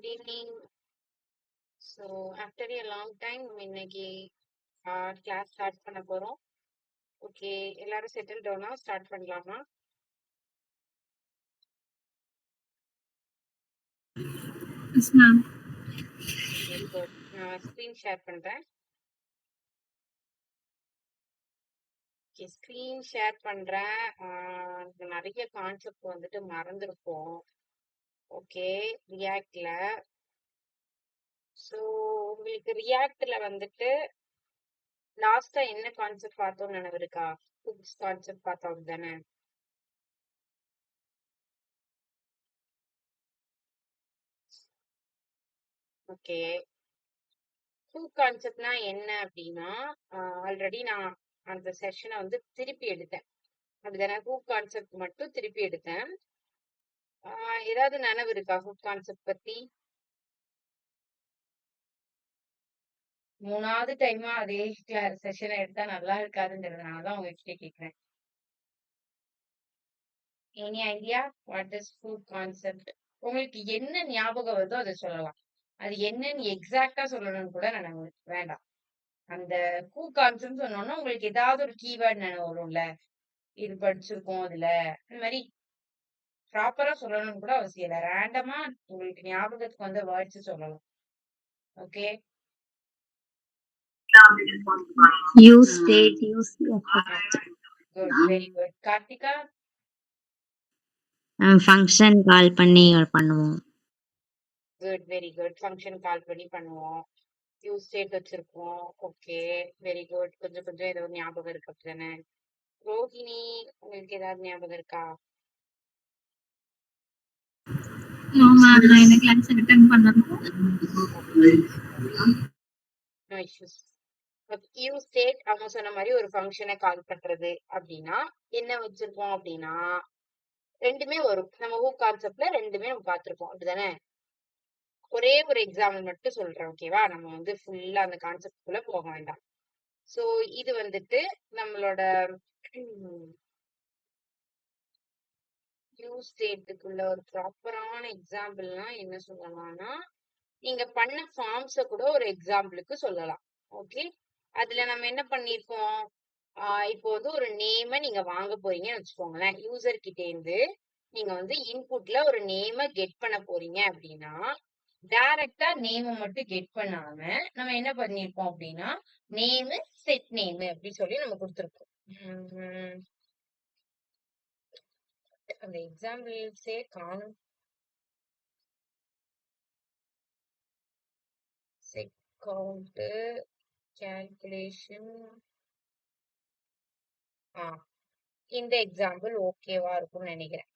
Good evening. So after a long time, இன்னைக்கு class start பண்ண போறோம். ஓகே, எல்லாரும் செட்டில் டவுனா ஸ்டார்ட் பண்ணலாமா? Yes, ma'am. Very good. நான் ஸ்க்ரீன் ஷேர் பண்றேன். ஓகே, ஸ்க்ரீன் ஷேர் பண்றேன். நிறைய கான்செப்ட் வந்துட்டு மறந்துருப்போம். ஓகே, ரியாக்ட்ல. ஸோ உங்களுக்கு ரியாக்ட்ல வந்துட்டு லாஸ்டா என்ன கான்செப்ட் பார்த்தோம்னு நினைவு இருக்கா? ஹூக்ஸ் கான்செப்ட் பார்த்தோம் தானே? ஓகே, ஹூக் கான்செப்ட்னா என்ன அப்படின்னா, ஆல்ரெடி நான் அந்த செஷனை வந்து திருப்பி எடுத்தேன். அப்படிதானே? ஹூக் கான்செப்ட் மட்டும் திருப்பி எடுத்தேன். ஏதாவது நினைவு இருக்கா ஹூக் கான்செப்ட் பத்தி? 3வது டைமா அதே செஷனை எடுத்தா நல்லா இருக்காதுங்கிறதுனாலதான் உங்ககிட்ட கேட்கிறேன். Any idea what is hook concept? உங்களுக்கு என்ன ஞாபகம் வருதோ அதை சொல்லலாம். அது என்னன்னு எக்ஸாக்டா சொல்லணும்னு கூட நினைவு வேண்டாம். அந்த ஹூக் கான்செப்ட் சொன்னோம்னா உங்களுக்கு ஏதாவது ஒரு கீவேர்ட் நினைவு வரும்ல, இது படிச்சிருக்கோம் அதுல, இந்த மாதிரி ப்ராப்பரா சொல்லணும்னு கூட அவசியம் இல்லை. ரேண்டமா உங்களுக்கு ஞாபகத்துக்கு வந்த வேர்ட்ஸ் சொல்லலாம். Okay, Use state, use effect. Good, very good. Karthika? Function call பண்ணி பண்ணுவோம். Good, very good. ஃபங்க்ஷன் கால் பண்ணி பண்ணுவோம். யூஸ் ஸ்டேட் வச்சிருப்போம். Okay, very good. கொஞ்சம் கொஞ்சம் ஏதோ ஞாபகம் இருக்கு அப்படிதானே? ரோஹிணி, உங்களுக்கு ஏதாவது ஞாபகம் இருக்கா? No, ma'am, நான் இந்த கிளாஸ் அட்டெண்ட் பண்ணணும். No issues. யூஸ் ஸ்டேட் அவங்க சொன்ன மாதிரி ஒரு ஃபங்க்ஷனை கால் பண்றது அப்படின்னா என்ன வச்சிருக்கோம் அப்படின்னா ரெண்டுமே வரும். நம்ம ஹூக் கான்செப்ட்ல ரெண்டுமே நம்ம பார்த்திருப்போம் அப்படிதானே? ஒரே ஒரு எக்ஸாம்பிள் மட்டும் சொல்றேன், ஓகேவா? நம்ம வந்து ஃபுல்லா அந்த கான்செப்ட் குள்ள போக வேண்டாம். சோ இது வந்துட்டு நம்மளோட யூஸ் ஸ்டேட்டுக்குள்ள ஒரு ப்ராப்பரான எக்ஸாம்பிள்னா என்ன சொல்லலாம்னா, நீங்க பண்ண ஃபார்ம்ஸ கூட ஒரு எக்ஸாம்பிளுக்கு சொல்லலாம். ஓகே, அதுல நம்ம என்ன பண்ணிருக்கோம்? இப்போ வந்து ஒரு நேம நீங்க வாங்க போறீங்கன்னு வச்சுக்கோங்களேன். யூசர் கிட்ட இருந்து நீங்க வந்து இன்புட்ல ஒரு நேம கெட் பண்ண போறீங்க அப்படின்னா, டைரக்டா நேம மட்டும் கெட் பண்ணாம நம்ம என்ன பண்ணிருப்போம் அப்படின்னா, நேமு செட் நேமு அப்படி சொல்லி நம்ம கொடுத்துருக்கோம். அந்த எக்ஸாம்பிள்ஸே காணும். Set count, calculation. இந்த எக்ஸாம்பிள் ஓகேவா இருக்கும்னு நினைக்கிறேன்.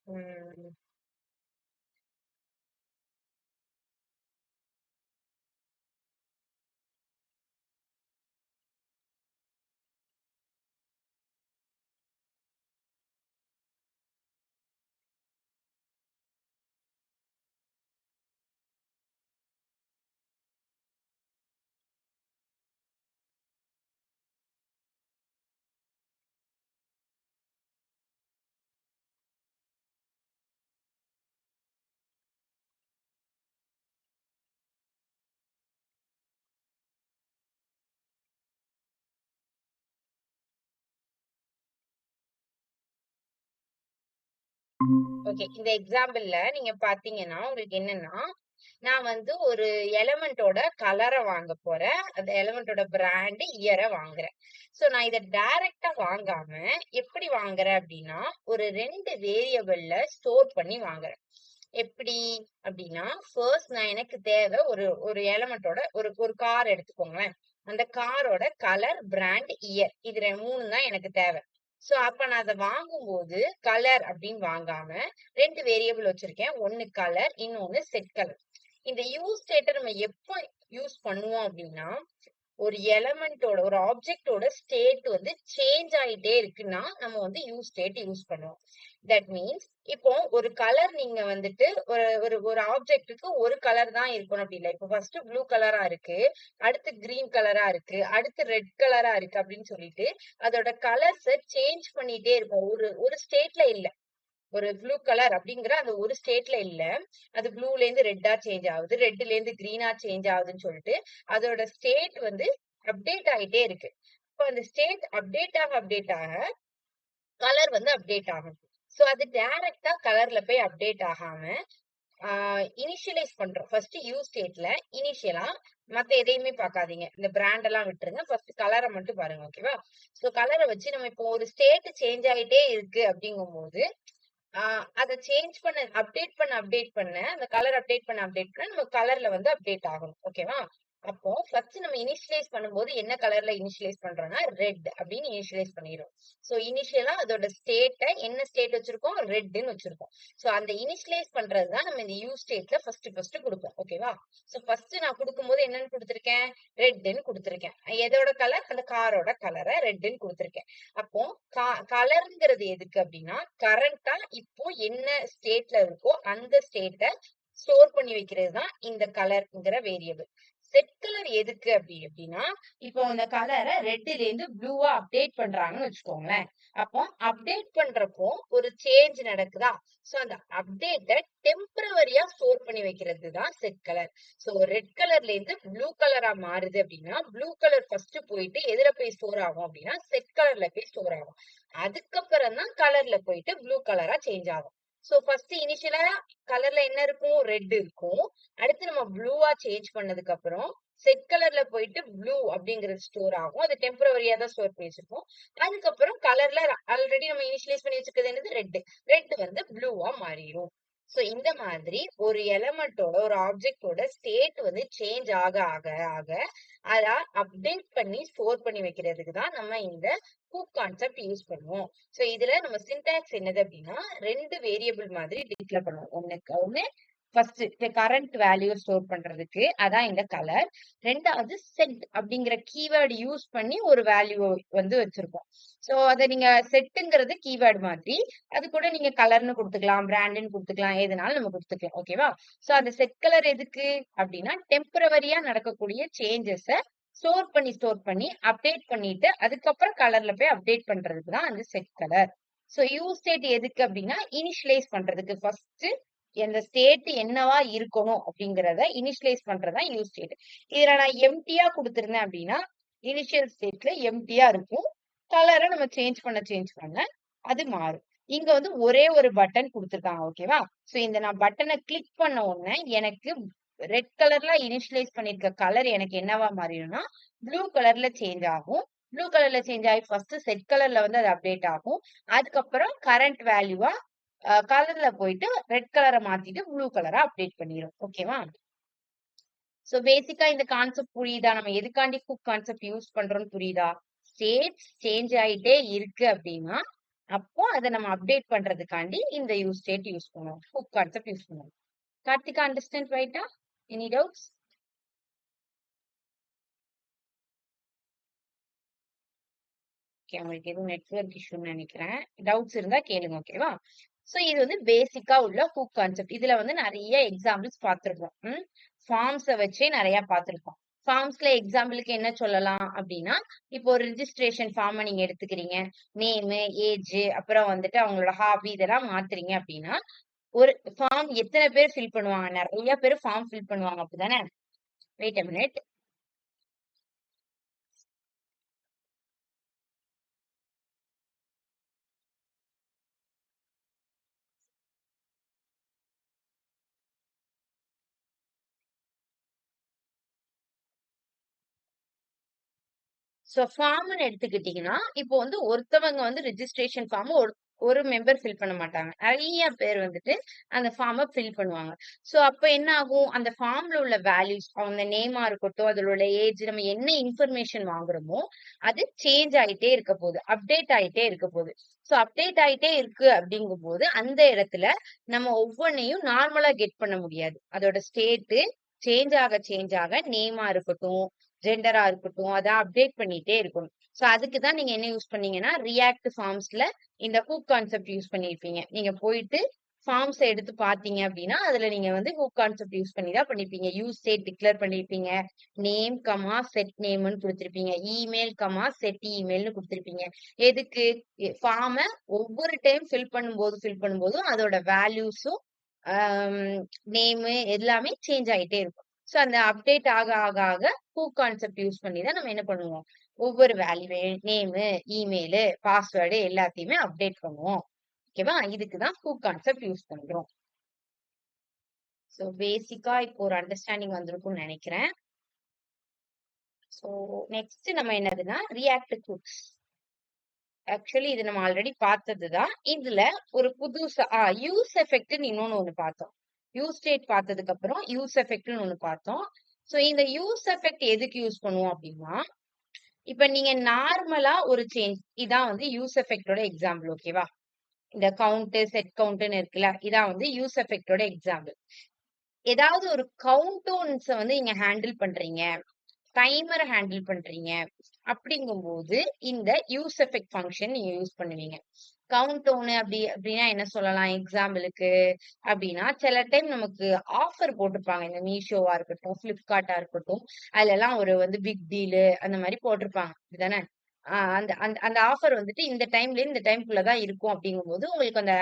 ஓகே, இந்த எக்ஸாம்பிள்ல நீங்க பாத்தீங்கன்னா உங்களுக்கு என்னன்னா, நான் வந்து ஒரு எலமெண்டோட கலரை வாங்க போறேன். அந்த எலமெண்டோட பிராண்ட் இயரை வாங்குறேன். சோ நான் இதை டைரக்டா வாங்காம எப்படி வாங்குறேன் அப்படின்னா, ஒரு 2 வேரியபிள்ல ஸ்டோர் பண்ணி வாங்குறேன். எப்படி அப்படின்னா, ஃபர்ஸ்ட் நான் எனக்கு தேவை ஒரு ஒரு எலமெண்டோட ஒரு கார் எடுத்துக்கோங்களேன். அந்த காரோட கலர், பிராண்ட், இயர், இது 3 தான் எனக்கு தேவை. சோ அப்ப நான் அதை வாங்கும்போது கலர் அப்படின்னு வாங்காம 2 வேரியபிள் வச்சிருக்கேன். ஒன்னு கலர், இன்னொன்னு செட் கலர். இந்த யூஸ் ஸ்டேட்டை நம்ம எப்போ யூஸ் பண்ணுவோம் அப்படின்னா, ஒரு எலமெண்டோட ஒரு ஆப்ஜெக்டோட ஸ்டேட் வந்து சேஞ்ச் ஆயிட்டே இருக்குன்னா நம்ம வந்து யூஸ் ஸ்டேட் யூஸ் பண்ணுவோம். தட் மீன்ஸ் இப்போ ஒரு கலர் நீங்க வந்துட்டு ஒரு ஒரு ஒரு ஆப்ஜெக்ட்டுக்கு ஒரு கலர் தான் இருக்கணும் அப்படி இல்லை. இப்போ ஃபர்ஸ்ட் ப்ளூ கலரா இருக்கு, அடுத்து கிரீன் கலரா இருக்கு, அடுத்து ரெட் கலரா இருக்கு அப்படின்னு சொல்லிட்டு அதோட கலர்ஸ சேஞ்ச் பண்ணிட்டே இருக்கும். ஒரு ஒரு ஸ்டேட்ல இல்ல, ஒரு ப்ளூ கலர் அப்படிங்கிற அந்த ஒரு ஸ்டேட்ல இல்ல, அது ப்ளூல இருந்து ரெட்டா சேஞ்ச் ஆகுது, ரெட்ல இருந்து கிரீனா சேஞ்ச் ஆகுதுன்னு சொல்லிட்டு அதோட ஸ்டேட் வந்து அப்டேட் ஆயிட்டே இருக்கு. இப்போ அந்த ஸ்டேட் அப்டேட் ஆக கலர் வந்து அப்டேட் ஆகும். சோ அது டைரக்டா கலர்ல போய் அப்டேட் ஆகாம இனிஷியலைஸ் பண்றோம். ஃபர்ஸ்ட் யூஸ் ஸ்டேட்ல இனிஷியலா மத்த எதையுமே பார்க்காதீங்க. இந்த பிராண்ட் எல்லாம் விட்டுருங்க. ஃபர்ஸ்ட் கலரை மட்டும் பாருங்க. ஓகேவா? சோ கலரை வச்சு நம்ம இப்போ ஒரு ஸ்டேட் சேஞ்ச் ஆயிட்டே இருக்கு அப்படிங்கும்போது அத சேஞ்ச் பண்ண அப்டேட் பண்ண அந்த கலர் அப்டேட் பண்ண நம்ம கலர்ல வந்து அப்டேட் ஆகணும். ஓகேவா? அப்போ ஃபர்ஸ்ட் நம்ம இனிஷியலைஸ் பண்ணும்போது என்ன கலர்ல இனிஷியலைஸ் பண்றோம்னா ரெட் அப்படின்னு இனிஷியலைஸ் பண்ணிரும். சோ இனிஷியலா அதோட ஸ்டேட்டை என்ன ஸ்டேட் வச்சிருக்கோம், ரெட்னு வச்சிருக்கோம். சோ அந்த இனிஷியலைஸ் பண்றதுதான் நம்ம இந்த யூஸ் ஸ்டேட்ல ஃபர்ஸ்ட் கொடுப்போம். ஓகேவா? சோ ஃபர்ஸ்ட் நான் கொடுக்கும்போது என்னன்னு கொடுத்திருக்கேன், ரெட்னு கொடுத்திருக்கேன். எதோட கலர், அந்த காரோட கலரை ரெட்னு கொடுத்திருக்கேன். அப்போ கலர்ங்கிறது எதுக்கு அப்படின்னா கரண்டா இப்போ என்ன ஸ்டேட்ல இருக்கோ அந்த ஸ்டேட்டை ஸ்டோர் பண்ணி வைக்கிறது தான் இந்த கலர்ங்கிற வேரியபிள். செட் கலர் எதுக்கு அப்படின்னா இப்போ அந்த கலரை ரெட்ல இருந்து ப்ளூவா அப்டேட் பண்றாங்கன்னு வச்சுக்கோங்களேன். அப்போ அப்டேட் பண்றப்போ ஒரு சேஞ்ச் நடக்குதா, சோ அந்த அப்டேட்டை டெம்பரவரியா ஸ்டோர் பண்ணி வைக்கிறது தான் செட் கலர். சோ ரெட் கலர்ல இருந்து ப்ளூ கலரா மாறுது அப்படின்னா ப்ளூ கலர் ஃபர்ஸ்ட் போயிட்டு எதுல போய் ஸ்டோர் ஆகும் அப்படின்னா செட் கலர்ல போய் ஸ்டோர் ஆகும். அதுக்கப்புறம் தான் கலர்ல போயிட்டு ப்ளூ கலரா சேஞ்ச் ஆகும். சோ ஃபர்ஸ்ட் இனிஷியலா கலர்ல என்ன இருக்கும், ரெட் இருக்கும். அடுத்து நம்ம ப்ளூவா சேஞ்ச் பண்ணதுக்கு அப்புறம் செட் கலர்ல போயிட்டு ப்ளூ அப்படிங்கிறது ஸ்டோர் ஆகும். அது டெம்பரவரியா தான் ஸ்டோர் பண்ணி வச்சிருப்போம். அதுக்கப்புறம் கலர்ல ஆல்ரெடி நம்ம இனிஷியலைஸ் பண்ணி வச்சிருக்கிறது என்னது, ரெட் வந்து ப்ளூவா மாறிடும். சோ இந்த மாதிரி ஒரு எலமெண்டோட ஒரு ஆப்ஜெக்டோட ஸ்டேட் வந்து சேஞ்ச் ஆக ஆக ஆக அத அப்டேட் பண்ணி ஸ்டோர் பண்ணி வைக்கிறதுக்கு தான் நம்ம இந்த ஹூக் கான்செப்ட் யூஸ் பண்ணுவோம். சோ இதுல நம்ம சின்டாக்ஸ் என்னது அப்படின்னா ரெண்டு வேரியபிள் மாதிரி டிக்ளேர் பண்ணுவோம். ஒண்ணு ஃபர்ஸ்ட் கரண்ட் வேல்யூ ஸ்டோர் பண்றதுக்கு அதான் இந்த கலர். ரெண்டாவது செட் அப்படிங்கிற கீவேர்டு யூஸ் பண்ணி ஒரு வேல்யூ வந்து வச்சிருக்கோம். சோ அத நீங்க செட்டுங்கிறது கீவேர்டு மாதிரி, அது கூட நீங்க கலர்னு கொடுத்துக்கலாம், பிராண்ட்னு கொடுத்துக்கலாம், எதுனாலும் நம்ம கொடுத்துக்கலாம். ஓகேவா? சோ அந்த செட் கலர் எதுக்கு அப்படின்னா டெம்பரவரியா நடக்கக்கூடிய சேஞ்சஸ ஸ்டோர் பண்ணி அப்டேட் பண்ணிட்டு அதுக்கப்புறம் கலர்ல போய் அப்டேட் பண்றதுக்கு தான் அந்த set colour. So use state எதுக்கு அப்படின்னா இனிஷியலைஸ் பண்றதுக்கு ஃபர்ஸ்ட் எந்த ஸ்டேட் என்னவா இருக்கணும் அப்படிங்கறத இனிஷியலைஸ் பண்றதா யூஸ் ஸ்டேட். இதுல நான் எம்டியா கொடுத்திருந்தேன் அப்படின்னா இனிஷியல் ஸ்டேட்ல எம்டியா இருக்கும். கலரை நம்ம சேஞ்ச் பண்ண அது மாறும். இங்க வந்து ஒரே ஒரு பட்டன் கொடுத்திருக்காங்க. ஓகேவா? சோ இந்த நான் பட்டனை கிளிக் பண்ண உடனே எனக்கு ரெட் கலர்ல இனிஷியலைஸ் பண்ணிருக்க கலர் எனக்கு என்னவா மாறிடும்னா ப்ளூ கலர்ல சேஞ்ச் ஆகும். ப்ளூ கலர்ல சேஞ்ச் ஆகி ஃபர்ஸ்ட் செட் கலர்ல வந்து அது அப்டேட் ஆகும். அதுக்கப்புறம் கரண்ட் வேல்யூவா கலர்ல போயிட்டு ரெட் கலரை மாத்திட்டு ப்ளூ கலரா அப்டேட் பண்ணிரும். ஓகேவா? சோ பேசிக்கா இந்த கான்செப்ட் புரியுதா, நம்ம எதுக்காண்டி ஹூக் கான்செப்ட் யூஸ் பண்றோம்னு புரியுதா? ஸ்டேட் சேஞ்ச் ஆயிட்டே இருக்கு அப்படின்னா அப்போ அதை நம்ம அப்டேட் பண்றதுக்காண்டி இந்த யூஸ் ஸ்டேட் யூஸ் பண்ணுவோம், ஹூக் கான்செப்ட் யூஸ் பண்ணுவோம். கார்த்திகா அண்டர்ஸ்டாண்ட் ரைட்டா? Any doubts? ஓகே, உங்களுக்கு எதுவும் நெட்வொர்க் இஷ்யூன்னு நினைக்கிறேன். டவுட்ஸ் இருந்தா கேளுங்க. ஓகேவா? சோ இது வந்து பேசிக்கா உள்ள ஹூக் கான்செப்ட். இதுல வந்து நிறைய எக்ஸாம்பிள்ஸ் பார்த்திருப்போம். ஃபார்ம்ஸை வச்சே நிறைய பார்த்திருப்போம். ஃபார்ம்ஸ்ல எக்ஸாம்பிளுக்கு என்ன சொல்லலாம் அப்படின்னா இப்போ ஒரு ரிஜிஸ்ட்ரேஷன் ஃபார்மை நீங்க எடுத்துக்கிறீங்க, நேமு, ஏஜ், அப்புறம் வந்துட்டு அவங்களோட ஹாபி இதெல்லாம் மாத்துறீங்க அப்படின்னா ஒரு ஃபார்ம் எத்தனை பேர் ஃபில் பண்ணுவாங்க, நிறைய பேர் ஃபார்ம் ஃபில் பண்ணுவாங்க. அப்படிதானே? Wait a minute. சோ ஃபார்ம்னு எடுத்துக்கிட்டீங்கன்னா இப்போ வந்து ஒருத்தவங்க வந்து ரிஜிஸ்ட்ரேஷன் ஃபார்ம் ஒரு மெம்பர் ஃபில் பண்ண மாட்டாங்க, நிறைய பேர் வந்துட்டு அந்த ஃபார்மை ஃபில் பண்ணுவாங்க. சோ அப்ப என்ன ஆகும், அந்த ஃபார்ம்ல உள்ள வேல்யூஸ், அவங்க நேமா இருக்கட்டும், அதில் உள்ள ஏஜ், நம்ம என்ன இன்ஃபர்மேஷன் வாங்குறோமோ அது சேஞ்ச் ஆயிட்டே இருக்க போகுது, அப்டேட் ஆயிட்டே இருக்க போகுது. சோ அப்டேட் ஆயிட்டே இருக்கு அப்படிங்கும் போது அந்த இடத்துல நம்ம ஒவ்வொன்னையும் நார்மலா கெட் பண்ண முடியாது. அதோட ஸ்டேட் சேஞ்ச் ஆக நேமா இருக்கட்டும், ஜெண்டரா இருக்கட்டும், அதை அப்டேட் பண்ணிட்டே இருக்கணும். சோ அதுக்குதான் நீங்க என்ன யூஸ் பண்ணீங்கன்னா ரியாக்ட் ஃபார்ம்ஸ்ல இந்த ஹூக் கான்செப்ட் யூஸ் பண்ணிருப்பீங்க. நீங்க போயிட்டு ஃபார்ம்ஸ் எடுத்து பார்த்தீங்க அப்படின்னா, அதுல நீங்க வந்து ஹூக் கான்செப்ட் யூஸ் பண்ணி தான் பண்ணியிருப்பீங்க. யூஸ் ஸ்டேட் டிக்ளேர் பண்ணியிருப்பீங்க. நேம், செட் நேம்ன்னு குடுத்திருப்பீங்க. இமெயில், செட் இமெயில்ன்னு குடுத்திருப்பீங்க. எதுக்கு? ஃபார்ம ஒவ்வொரு டைம் ஃபில் பண்ணும்போதும் அதோட வேல்யூஸும், ஆம் நேமு எல்லாமே சேஞ்ச் ஆயிட்டே இருக்கும். ஸோ அந்த அப்டேட் ஆக ஹூக் கான்செப்ட் யூஸ் பண்ணி தான் நம்ம என்ன பண்ணுவோம்? ஒவ்வொரு வேல்யூ நேமு, இமெயிலு, பாஸ்வேர்டு எல்லாத்தையுமே அப்டேட் பண்ணுவோம். ஓகேவா? இதுக்கு தான் ஹூக் கான்செப்ட் யூஸ் பண்றோம். சோ பேசிக்கா இப்போ ஒரு அண்டர்ஸ்டாண்டிங் வந்திருக்கும்னு நெனைக்கிறேன். சோ நெக்ஸ்ட் நம்ம என்னதுன்னா ரியாக்ட் ஹூக்ஸ். ஆக்சுவலி இது நம்ம ஆல்ரெடி பார்த்ததுதான். இதுல ஒரு புதுசா யூஸ் எஃபெக்ட்ன்னு இன்னொன்னு பார்த்தோம். யூஸ் ஸ்டேட் பார்த்ததுக்கு அப்புறம் யூஸ் எஃபெக்ட்ன்னு ஒண்ணு பார்த்தோம். சோ இந்த யூஸ் எஃபெக்ட் எதுக்கு யூஸ் பண்ணுவோம் அப்படின்னா, இப்ப நீங்க நார்மலா ஒரு சேஞ்ச் இதான் வந்து யூஸ் எஃபெக்ட்டோட எக்ஸாம்பிள் ஓகேவா? இந்த கவுண்ட், செட் கவுண்ட்ன்னு இருக்குல்ல, இதான் வந்து யூஸ் எஃபெக்ட்டோட எக்ஸாம்பிள். ஏதாவது ஒரு கவுண்டோன்ஸ வந்து நீங்க ஹேண்டில் பண்றீங்க. டைமர ஹேண்டில் பண்றீங்க. அப்படிங்கும்போது இந்த யூஸ் எஃபெக்ட் ஃபங்ஷன் நீங்க யூஸ் பண்ணுவீங்க. கவுண்டவுன் அப்படின்னா என்ன சொல்லலாம் எக்ஸாம்பிளுக்கு அப்படின்னா, சில டைம் நமக்கு ஆஃபர் போட்டிருப்பாங்க. இந்த மீஷோவா இருக்கட்டும், Flipkartஆ இருக்கட்டும். அதுலலாம் ஒரு வந்து பிக் டீலு அந்த மாரி போட்டிருப்பாங்க. அப்படிதானே? அந்த அந்த அந்த ஆஃபர் வந்துட்டு இந்த டைம்ல இந்த டைம்க்குள்ள தான் இருக்கும் அப்படிங்கும்போது, உங்களுக்கு அந்த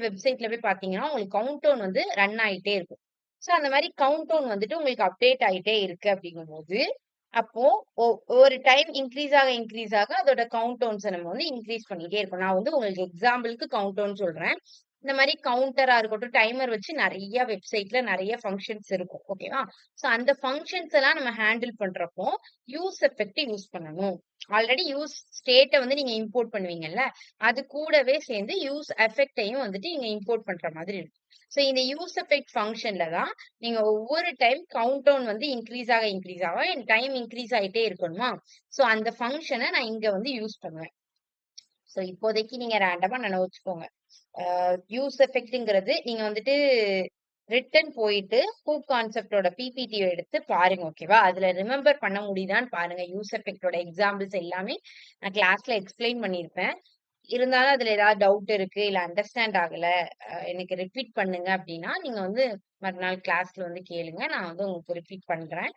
வெப்சைட்ல போய் பார்த்தீங்கன்னா, உங்களுக்கு கவுண்டவுன் வந்து ரன் ஆயிட்டே இருக்கும். சோ அந்த மாரி கவுண்டவுன் வந்துட்டு உங்களுக்கு அப்டேட் ஆயிட்டே இருக்கு அப்படிங்கும்போது, அப்போ ஒ ஒரு டைம் இன்கிரீஸ் ஆக அதோட கவுண்டவுன்ஸ நம்ம வந்து இன்கிரீஸ் பண்ணிட்டே இருக்கணும். நான் வந்து உங்களுக்கு எக்ஸாம்பிளுக்கு கவுண்டவுன் சொல்றேன். இந்த மாரி கவுண்டரா இருக்கட்டும், டைமர் வச்சு நெறைய வெப்சைட்ல நெறைய ஃபங்ஷன்ஸ் இருக்கும். ஓகேவா? சோ அந்த ஃபங்ஷன்ஸ் எல்லாம் நம்ம ஹேண்டில் பண்றப்போ, யூஸ் எஃபெக்ட் யூஸ் பண்ணணும். ஆல்ரெடி யூஸ் ஸ்டேட்ட வந்து நீங்க இம்போர்ட் பண்ணுவீங்கல்ல, அது கூடவே சேர்ந்து யூஸ் எஃபெக்ட்டையும் வந்துட்டு நீங்க இம்போர்ட் பண்ற மாதிரி இருக்கும். சோ இந்த யூஸ் எஃபெக்ட் ஃபங்ஷன்ல தான் நீங்க ஒவ்வொரு டைம் கவுண்டவுன் வந்து இன்கிரீஸ் ஆக டைம் இன்கிரீஸ் ஆயிட்டே இருக்கணுமா? சோ அந்த ஃபங்ஷன நான் இங்க வந்து யூஸ் பண்ணுவேன். சோ இப்போதைக்கு நீங்க ரேண்டமா நினைச்சுக்கோங்க. யூஸ் எஃபெக்ட்ங்கிறது நீங்க வந்துட்டு ரிட்டர்ன் போயிட்டு ஹூக் கான்செப்டோட பிபிடிய எடுத்து பாருங்க ஓகேவா? அதுல ரிமெம்பர் பண்ண முடியுதான்னு பாருங்க. யூஸ் எஃபெக்ட்டோட எக்ஸாம்பிள்ஸ் எல்லாமே நான் கிளாஸ்ல எக்ஸ்பிளைன் பண்ணியிருப்பேன். இருந்தாலும் அதுல ஏதாவது டவுட் இருக்கு, இல்ல அண்டர்ஸ்டாண்ட் ஆகல, எனக்கு ரிப்பீட் பண்ணுங்க அப்படின்னா, நீங்க வந்து மறுநாள் கிளாஸ்ல வந்து கேளுங்க. நான் வந்து உங்களுக்கு ரிப்பீட் பண்றேன்.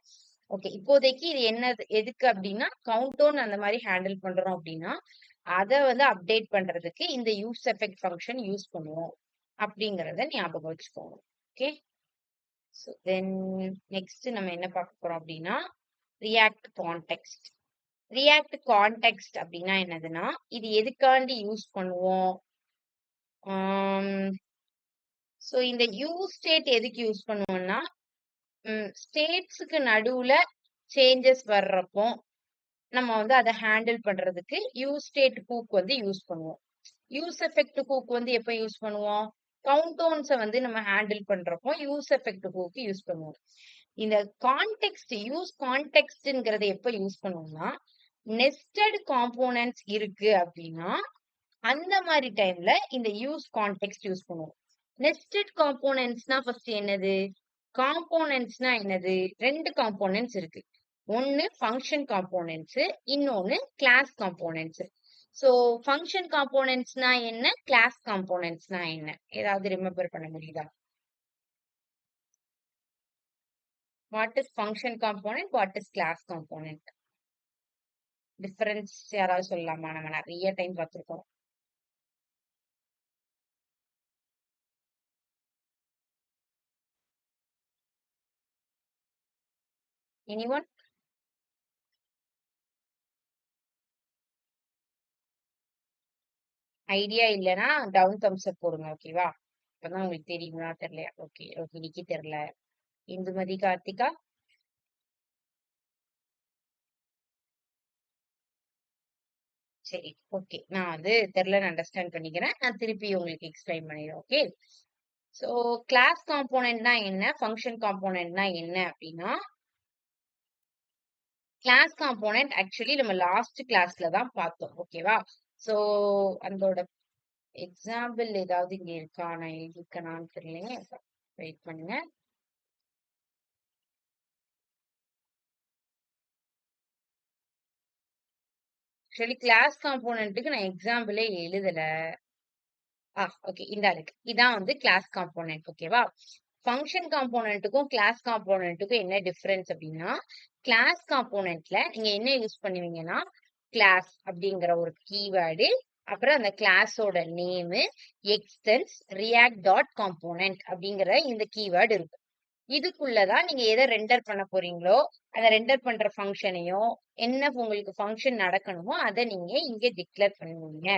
ஓகே. இப்போதைக்கு இது என்னது எதுக்கு அப்படின்னா, கவுண்டவுன் அந்த மாரி ஹேண்டில் பண்றோம் அப்படின்னா, அத வந்து அப்டேட் பண்றதுக்கு இந்த யூஸ் எஃபெக்ட் ஃபங்ஷன் யூஸ் பண்ணுவோம். அப்படிங்கிறத ஞாபகம் வச்சுக்கோங்க. ஓகே. சோ தென் நெக்ஸ்ட் நம்ம என்ன பார்க்க போறோம் அப்படின்னா, ரியாக்ட் கான்டெக்ஸ்ட். ரியாக்ட் கான்டெக்ஸ்ட் அப்படின்னா என்னதுன்னா, இது எதுக்காண்டி யூஸ் பண்ணுவோம்? ஆம், சோ இந்த யூஸ் ஸ்டேட் எதுக்கு யூஸ் பண்ணுவோம்னா, ஸ்டேட்ஸ்க்கு நடுவுல சேஞ்சஸ் வர்றப்போ, நம்ம வந்து அத ஹேண்டில் பண்றதுக்கு யூஸ் ஸ்டேட் ஹூக் வந்து யூஸ் பண்ணுவோம். யூஸ் எஃபெக்ட் ஹூக் வந்து எப்ப யூஸ் பண்ணுவோம்? கவுண்டவுன்ஸ வந்து நம்ம ஹேண்டில் பண்றப்போ யூஸ் எஃபெக்ட் ஹூக் யூஸ் பண்ணுவோம். இந்த யூஸ் கான்டெக்ஸ்ட்ங்கிறத எப்ப யூஸ் பண்ணுவோம்னா, நெஸ்டட் காம்போனன்ட்ஸ் இருக்கு அப்படின்னா, அந்த மாரி டைம்ல இந்த யூஸ் கான்டெக்ஸ்ட் யூஸ் பண்ணுவோம். நெஸ்டட் காம்போனன்ட்ஸ்னா ஃபர்ஸ்ட் என்னது? காம்போனன்ட்ஸ்னா என்னது? 2 காம்போனன்ட்ஸ் இருக்கு. ஒண்ணு ஃபங்ஷன் காம்போனன்ட்ஸ், இன்னொன்னு கிளாஸ் காம்போனன்ட்ஸ். சோ ஃபங்ஷன் காம்போனன்ட்ஸ்னா என்ன? கிளாஸ் காம்போனன்ட்ஸ்னா என்ன? ஏதாவது ரிமெம்பர் பண்ண முடியுதா? What is function component? What is class component? Difference யாராவது சொல்லலாமா? நம்ம நெறைய டைம் பார்த்திருக்கோம். எனிஒன்? ஐடியா இல்லன்னா டவுன் தம்ஸ் அப் போடுங்க ஓகேவா? அப்பதான் உங்களுக்கு தெரியுமா தெரியலையா? ஓகே, ரோஹிணிக்கு தெரியல. இந்துமதி, கார்த்திகா? சரி, ஓகே. நான் வந்து தெரியலன்னு அண்டர்ஸ்டாண்ட் பண்ணிக்கிறேன். நான் திருப்பி உங்களுக்கு எக்ஸ்பிளைன் பண்ணிடுறேன். ஓகே. சோ கிளாஸ் காம்போனன்ட்னா என்ன? ஃபங்ஷன் காம்போனன்ட்னா என்ன அப்படின்னா, கிளாஸ் காம்போனன்ட் ஆக்சுவலி நம்ம லாஸ்ட் கிளாஸ்ல தான் பார்த்தோம். ஓகேவா? சோ அதோட எக்ஸாம்பிள் ஏதாவது இங்க இருக்கா? நான் எழுதியிருக்கேனான்னு தெரியலைங்க. வெயிட் பண்ணுங்க. ஆக்சுவலி கிளாஸ் காம்போனன்ட்க்கு நான் எக்ஸாம்பிளே எழுதல. ஓகே. இந்த இருக்கு. இதான் வந்து கிளாஸ் காம்போனன்ட். ஓகேவா? ஃபங்ஷன் காம்போனன்ட்டுக்கும் கிளாஸ் காம்போனன்ட்டுக்கும் என்ன டிஃபரன்ஸ் அப்படின்னா, கிளாஸ் காம்போனன்ட்ல நீங்க என்ன யூஸ் பண்ணுவீங்கன்னா, கிளாஸ் அப்படிங்கிற ஒரு கீவேர்டு, அப்புறம் அந்த கிளாஸோட name, extends, react dot component அப்படிங்கிற இந்த கீவேர்டு இருக்கும். இதுக்குள்ளதான் நீங்க எதை ரெண்டர் பண்ண போறீங்களோ, அந்த ரெண்டர் பண்ற ஃபங்ஷனையோ, என்ன உங்களுக்கு ஃபங்ஷன் நடக்கணுமோ, அத நீங்க இங்க டிக்ளேர் பண்ணுவீங்க.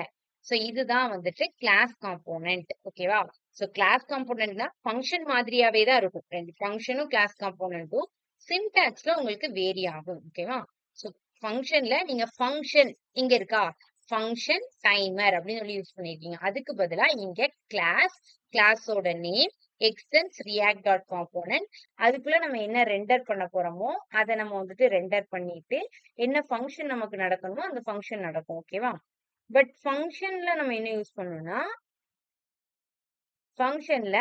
சோ இதுதான் வந்துட்டு கிளாஸ் காம்போனன்ட். ஓகேவா? சோ கிளாஸ் காம்போனன்ட்னா ஃபங்ஷன் மாதிரியாவே தான் இருக்கும். ரெண்டு ஃபங்ஷனும் கிளாஸ் காம்போனன்ட்டும் சின்டாக்ஸ்ல உங்களுக்கு வேரி ஆகும். ஓகேவா? சோ ஃபங்ஷன்ல நீங்க ஃபங்ஷன் இங்க இருக்கா? ஃபங்ஷன் டைமர் அப்படின்னு சொல்லி யூஸ் பண்ணிருக்கீங்க. அதுக்கு பதிலா இங்க கிளாஸோட name, extends react dot component, அதுக்குள்ள நம்ம என்ன ரெண்டர் பண்ண போறோமோ அதை நம்ம வந்துட்டு ரெண்டர் பண்ணிட்டு என்ன ஃபங்க்ஷன் நமக்கு நடக்கணுமோ அந்த ஃபங்க்ஷன் நடக்கும். ஓகேவா? பட் ஃபங்க்ஷன்ல நம்ம என்ன யூஸ் பண்ணணும்னா, ஃபங்க்ஷன்ல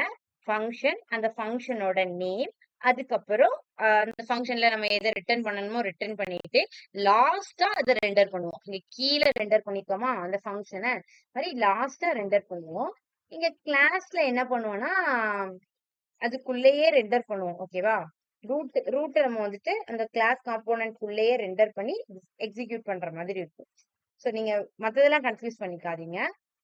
ஃபங்க்ஷன், அந்த ஃபங்க்ஷனோட நேம், அதுக்கப்புறம் அந்த ஃபங்க்ஷன்ல நம்ம எதை ரிட்டர்ன் பண்ணணுமோ ரிட்டர்ன் பண்ணிட்டு லாஸ்டா அதை ரெண்டர் பண்ணுவோம். இங்க கீழே ரெண்டர் பண்ணிக்கோமா அந்த ஃபங்க்ஷனை, மாதிரி லாஸ்டா ரெண்டர் பண்ணுவோம். இங்க கிளாஸ்ல என்ன பண்ணுவோம்னா அதுக்குள்ளேயே ரெண்டர் பண்ணுவோம். ஓகேவா? ரூட் நம்ம வந்துட்டு அந்த கிளாஸ் காம்போனன்ட் குள்ளேயே ரெண்டர் பண்ணி எக்ஸிக்யூட் பண்ற மாதிரி இருக்கும். சோ நீங்க மத்ததெல்லாம் கன்ஃபியூஸ் பண்ணிக்காதீங்க.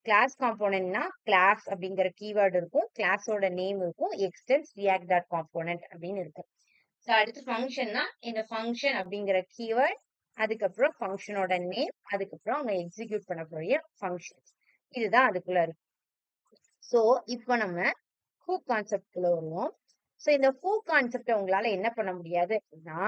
கிளாஸ் காம்போனன்ட்னா கிளாஸ் அப்படிங்கிற கீவேர்டு இருக்கும், கிளாஸோட நேம் இருக்கும், எக்ஸ்டென்ஸ் ரியாக்ட் டாட் காம்போனன்ட் அப்படின்னு இருக்கும். சோ அடுத்து ஃபங்க்ஷன்னா இந்த ஃபங்க்ஷன் அப்படிங்கிற கீவேர்ட், அதுக்கப்புறம் ஃபங்க்ஷனோட நேம், அதுக்கப்புறம் அவங்க எக்ஸிக்யூட் பண்ண போறிய ஃபங்க்ஷன். இதுதான் அதுக்குள்ள இருக்கு. சோ இப்போ நம்ம ஹூக் கான்செப்ட் குள்ள வருவோம். சோ இந்த ஹூக் கான்செப்ட உங்களால என்ன பண்ண முடியாது அப்படின்னா,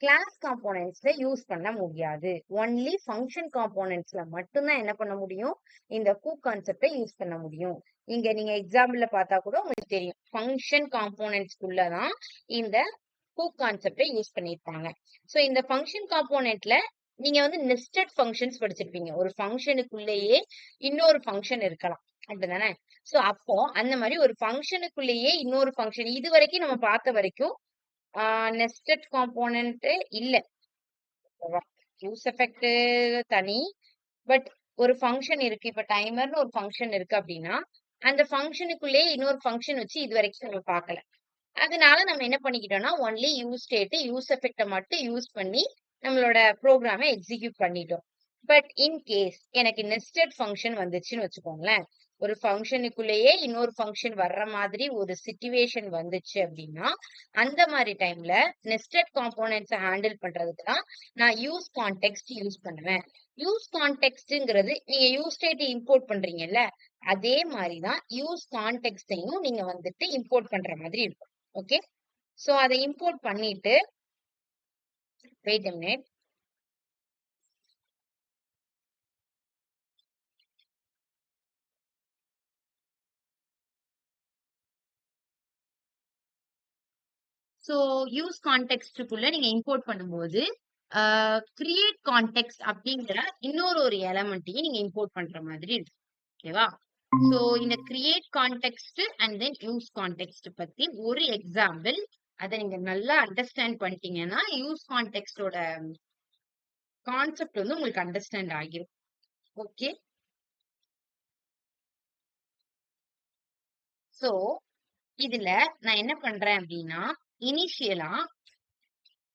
கிளாஸ் காம்போனன்ட்ஸ்ல யூஸ் பண்ண முடியாது. ஒன்லி ஃபங்க்ஷன் காம்போனன்ட்ஸ்ல மட்டும்தான் என்ன பண்ண முடியும், இந்த ஹூக் கான்செப்டை யூஸ் பண்ண முடியும். இங்க நீங்க எக்ஸாம்பிள்ல பார்த்தா கூட உங்களுக்கு தெரியும், ஃபங்க்ஷன் காம்போனன்ட்ஸ்குள்ளதான் இந்த ஹூக் கான்செப்டை யூஸ் பண்ணிருப்பாங்க. சோ இந்த ஃபங்க்ஷன் காம்போனன்ட்ல நீங்க வந்து நெஸ்டட் ஃபங்க்ஷன்ஸ் படிச்சிருப்பீங்க. ஒரு ஃபங்க்ஷனுக்குள்ளேயே இன்னொரு ஃபங்க்ஷன் இருக்கலாம், அப்படிதானே? சோ அப்போ அந்த மாதிரி ஒரு ஃபங்க்ஷனுக்குள்ளேயே இன்னொரு ஃபங்க்ஷன், இது வரைக்கும் நம்ம பார்த்த வரைக்கும் நெஸ்டட் காம்போனன்ட் இல்ல. யூஸ் எஃபெக்ட் தனி, பட் ஒரு ஃபங்க்ஷன் இருக்கு. இப்ப டைமர்னு ஒரு ஃபங்க்ஷன் இருக்கு அப்படின்னா, அந்த ஃபங்க்ஷனுக்குள்ளேயே இன்னொரு ஃபங்க்ஷன் வச்சு இது வரைக்கும் நம்ம பார்க்கல. அதனால நம்ம என்ன பண்ணிக்கிட்டோம்னா, ஒன்லி யூஸ் ஸ்டேட், யூஸ் எஃபெக்ட மட்டும் யூஸ் பண்ணி நம்மளோட ப்ரோக்ராமை எக்ஸிக்யூட் பண்ணிட்டோம். பட் இன் கேஸ் எனக்கு நெஸ்டட் ஃபங்க்ஷன் வந்துச்சுன்னு வச்சுக்கோங்களேன், ஒரு ஃபங்க்ஷனுக்குள்ளேயே இன்னொரு ஃபங்க்ஷன் வர்ற மாதிரி ஒரு சிச்சுவேஷன் வந்துச்சு அப்படின்னா, அந்த மாதிரி டைம்ல நெஸ்டட் காம்போனன்ட்ஸை ஹேண்டில் பண்றதுக்கு தான் நான் யூஸ் கான்டெக்ஸ்ட் யூஸ் பண்ணுவேன். யூஸ் கான்டெக்ஸ்ட்ங்கிறது நீங்க யூஸ் ஸ்டேட் இம்போர்ட் பண்றீங்கல்ல, அதே மாதிரிதான் யூஸ் கான்டெக்ஸ்டையும் நீங்க வந்துட்டு இம்போர்ட் பண்ற மாதிரி இருக்கும். ஓகே, சோ அதை இம்போர்ட் பண்ணிட்டு wait a minute. So use கான்டெக்ஸ்டுக்குள்ள நீங்க இம்போர்ட் பண்ணும்போது கிரியேட் கான்டெக்ஸ்ட் அப்படிங்கிற இன்னொரு ஒரு எலமெண்ட்டையும் நீங்க இம்போர்ட் பண்ற மாதிரி இருக்கும். ஓகேவா? சோ இந்த create context and then use context பத்தி ஒரு எக்ஸாம்பிள், அதை நீங்க நல்லா அண்டர்ஸ்டாண்ட் பண்ணிட்டீங்கன்னா யூஸ் கான்டெக்ஸ்டோட கான்செப்ட் வந்து உங்களுக்கு அண்டர்ஸ்டாண்ட் ஆகிரும். ஓகே, சோ இதுல நான் என்ன பண்றேன் அப்படின்னா, இனிஷியலா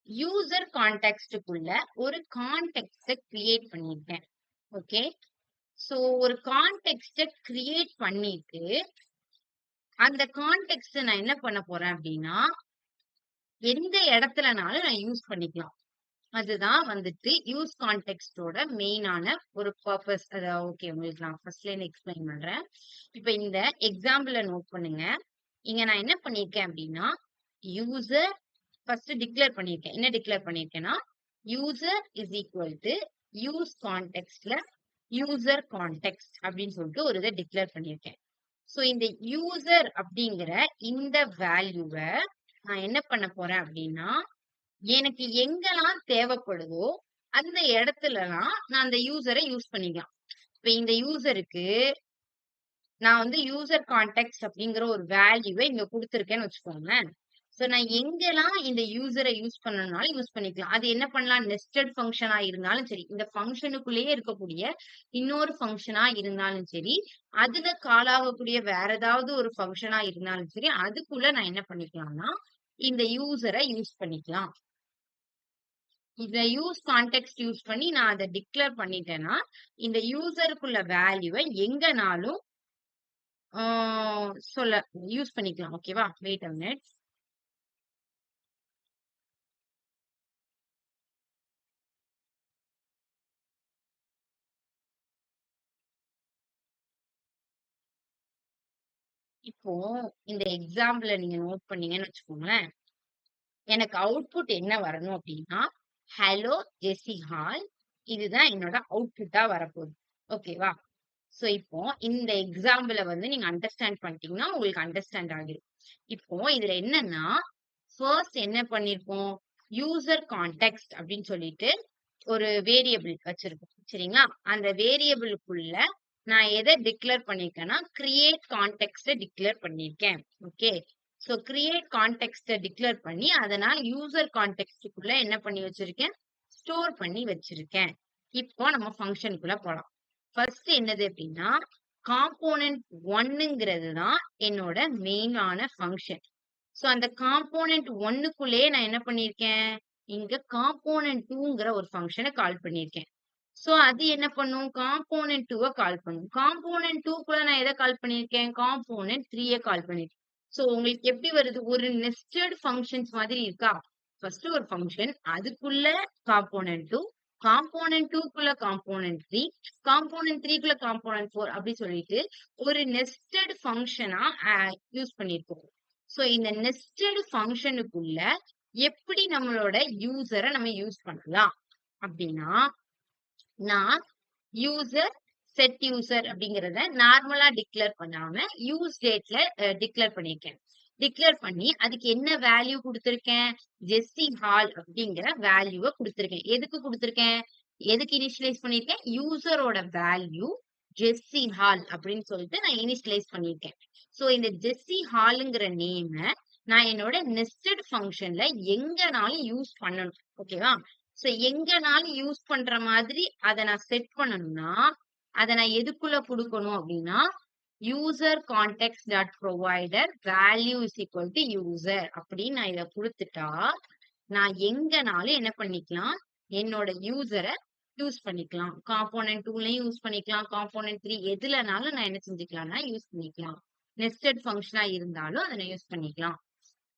யூசர் கான்டெக்ஸ்டுக்குள்ள ஒரு கான்டெக்ஸ்ட கிரியேட் பண்ணிருக்கேன். ஓகே, சோ ஒரு கான்டெக்ஸ்ட கிரியேட் பண்ணிட்டு அந்த கான்டெக்ஸ்ட் நான் என்ன பண்ண போறேன் அப்படின்னா, எந்த இடத்துலனாலும் நான் யூஸ் பண்ணிக்கலாம். அதுதான் வந்துட்டு யூஸ் கான்டெக்ஸ்டோட மெயினான ஒரு பர்பஸ். அதாவது ஓகே, உங்களுக்கு நான் ஃபர்ஸ்ட்ல இருந்து எக்ஸ்பிளைன் பண்றேன். இப்ப இந்த எக்ஸாம்பிள நோட் பண்ணுங்க. இங்க நான் என்ன பண்ணிருக்கேன் அப்படின்னா, யூசர் ஃபர்ஸ்ட் டிக்ளேர் பண்ணிருக்கேன். என்ன டிக்ளேர் பண்ணிருக்கேன்னா, user is equal to use கான்டெக்ஸ்ட்ல யூசர் கான்டெக்ஸ்ட் அப்படின்னு சொல்லிட்டு ஒரு இதை டிக்ளேர் பண்ணிருக்கேன். சோ இந்த யூசர் அப்படிங்கிற இந்த வேல்யூவை நான் என்ன பண்ண போறேன் அப்படின்னா, எனக்கு எங்கெல்லாம் தேவைப்படுதோ அந்த இடத்துலலாம் நான் அந்த யூசரை யூஸ் பண்ணிக்கலாம். இப்ப இந்த யூசருக்கு நான் வந்து யூசர் கான்டெக்ட் அப்படிங்கிற ஒரு வேல்யூவை இங்க கொடுத்துருக்கேன்னு வச்சுக்கோங்களேன். சோ நான் எங்கெல்லாம் இந்த யூசரை யூஸ் பண்ணணும்னாலும் யூஸ் பண்ணிக்கலாம். அது என்ன பண்ணலாம்? நெஸ்டட் ஃபங்ஷனா இருந்தாலும் சரி, இந்த ஃபங்ஷனுக்குள்ளேயே இருக்கக்கூடிய இன்னொரு ஃபங்ஷனா இருந்தாலும் சரி, அதுல கால் ஆகக்கூடிய வேற ஏதாவது ஒரு ஃபங்ஷனா இருந்தாலும் சரி, அதுக்குள்ள நான் என்ன பண்ணிக்கலாம்னா, இந்த யூசரை யூஸ் பண்ணிக்கலாம். இத யூஸ் கான்டெக்ஸ்ட் யூஸ் பண்ணி நான் அத டிக்ளேர் பண்ணிட்டேன்னா, இந்த யூசருக்குள்ள வேல்யூவ எங்கனாலும் யூஸ் பண்ணிக்கலாம். ஓகேவா? Wait a minute. இப்போ இந்த எக்ஸாம்பிள நீங்க நோட் பண்ணீங்கன்னு வச்சுக்கோங்களேன். எனக்கு அவுட்புட் என்ன வரணும் அப்டின்னா, ஹலோ ஜெஸி ஹால். இதுதான் என்னோட அவுட்புட்டா வரப்போகுது. ஓகேவா? சோ இப்போ இந்த எக்ஸாம்பிள வந்து நீங்க அண்டர்ஸ்டாண்ட் பண்ணிட்டீங்கன்னா, உங்களுக்கு அண்டர்ஸ்டாண்ட் ஆகிரும். இப்போ இதுல என்னன்னா, ஃபர்ஸ்ட் என்ன பண்ணிருக்கோம்? யூசர் கான்டெக்ஸ்ட் அப்டின்னு சொல்லிட்டு ஒரு வேரியபிள் வச்சிருக்கோம். சரிங்களா? அந்த வேரியபிளுக்குள்ள நான் எத டிக்ளேர் பண்ணியிருக்கேன்னா, கிரியேட் கான்டெக்ஸ்ட்ட டிக்ளேர் பண்ணியிருக்கேன். ஓகே. சோ கிரியேட் கான்டெக்ஸ்ட்ட டிக்ளேர் பண்ணி, அத நான் யூசர் கான்டெக்ஸ்ட்க்குள்ள என்ன பண்ணி வச்சிருக்கேன்? ஸ்டோர் பண்ணி வச்சிருக்கேன். இப்போ நம்ம ஃபங்ஷனுக்குள்ள போலாம். ஃபர்ஸ்ட் என்னது அப்டின்னா, காம்போனன்ட் 1ங்கிறது தான் என்னோட மெயினான ஃபங்ஷன். சோ அந்த காம்போனன்ட் 1க்குள்ளேயே நான் என்ன பண்ணியிருக்கேன்? இங்க காம்போனன்ட் 2ங்கிற ஒரு ஃபங்ஷன கால் பண்ணியிருக்கேன். சோ அது என்ன பண்ணும்? காம்போனன்ட் 2வ கால் பண்ணும். காம்போனன்ட் 2க்குள்ள நான் எத கால் பண்ணியிருக்கேன்? காம்போனன்ட் 3ய கால் பண்ணியிருக்கேன். சோ உங்களுக்கு எப்படி வருது? ஒரு நெஸ்டட் ஃபங்ஷன்ஸ் மாதிரி இருக்கா? ஃபர்ஸ்ட் ஒரு ஃபங்ஷன், அதுக்குள்ள காம்போனன்ட் 2, காம்போனன்ட் 2க்குள்ள காம்போனன்ட் 3, காம்போனன்ட் 3க்குள்ள காம்போனன்ட் 4 அப்படி சொல்லிட்டு ஒரு நெஸ்டட் ஃபங்ஷனா யூஸ் பண்ணியிருக்கோம். சோ இந்த நெஸ்டட் ஃபங்ஷனுக்குள்ள எப்படி நம்மளோட யூசர நம்ம யூஸ் பண்ணலாம் அப்படின்னா, நான் யூசர் செட் யூசர் அப்படிங்கறத நார்மலா டிக்ளேர் பண்ணாம யூஸ் டேட்ல டிக்ளேர் பண்ணிருக்கேன். டிக்ளேர் பண்ணி அதுக்கு என்ன வேல்யூ கொடுத்திருக்கேன்? ஜெஸ்ஸி ஹால் அப்படிங்கிற வேல்யூவை கொடுத்திருக்கேன். எதுக்கு கொடுத்திருக்கேன்? எதுக்கு இனிஷியலைஸ் பண்ணிருக்கேன்? யூசரோட வேல்யூ ஜெஸ்ஸி ஹால் அப்படின்னு சொல்லிட்டு நான் இனிஷியலைஸ் பண்ணிருக்கேன். சோ இந்த ஜெஸ்ஸி ஹால்ங்கிற நேம நான் என்னோட நெஸ்டட் ஃபங்க்ஷன்ல எங்கனாலும் யூஸ் பண்ணணும். ஓகேவா? சோ எங்கனாலும் யூஸ் பண்ற மாதிரி அத நான் செட் பண்ணணும்னா, அத நான் எதுக்குள்ள குடுக்கணும் அப்படின்னா, user context dot provider value is equal to user அப்படின்னு நான் இத குடுத்துட்டா, நான் எங்கனாலும் என்ன பண்ணிக்கலாம்? என்னோட யூசர யூஸ் பண்ணிக்கலாம். காம்போனன்ட் 2லயும் யூஸ் பண்ணிக்கலாம். காம்போனன்ட் 3 எதுலனாலும் நான் என்ன செஞ்சுக்கலாம்னா யூஸ் பண்ணிக்கலாம். நெஸ்டட் ஃபங்ஷனா இருந்தாலும் அத நான் யூஸ் பண்ணிக்கலாம்.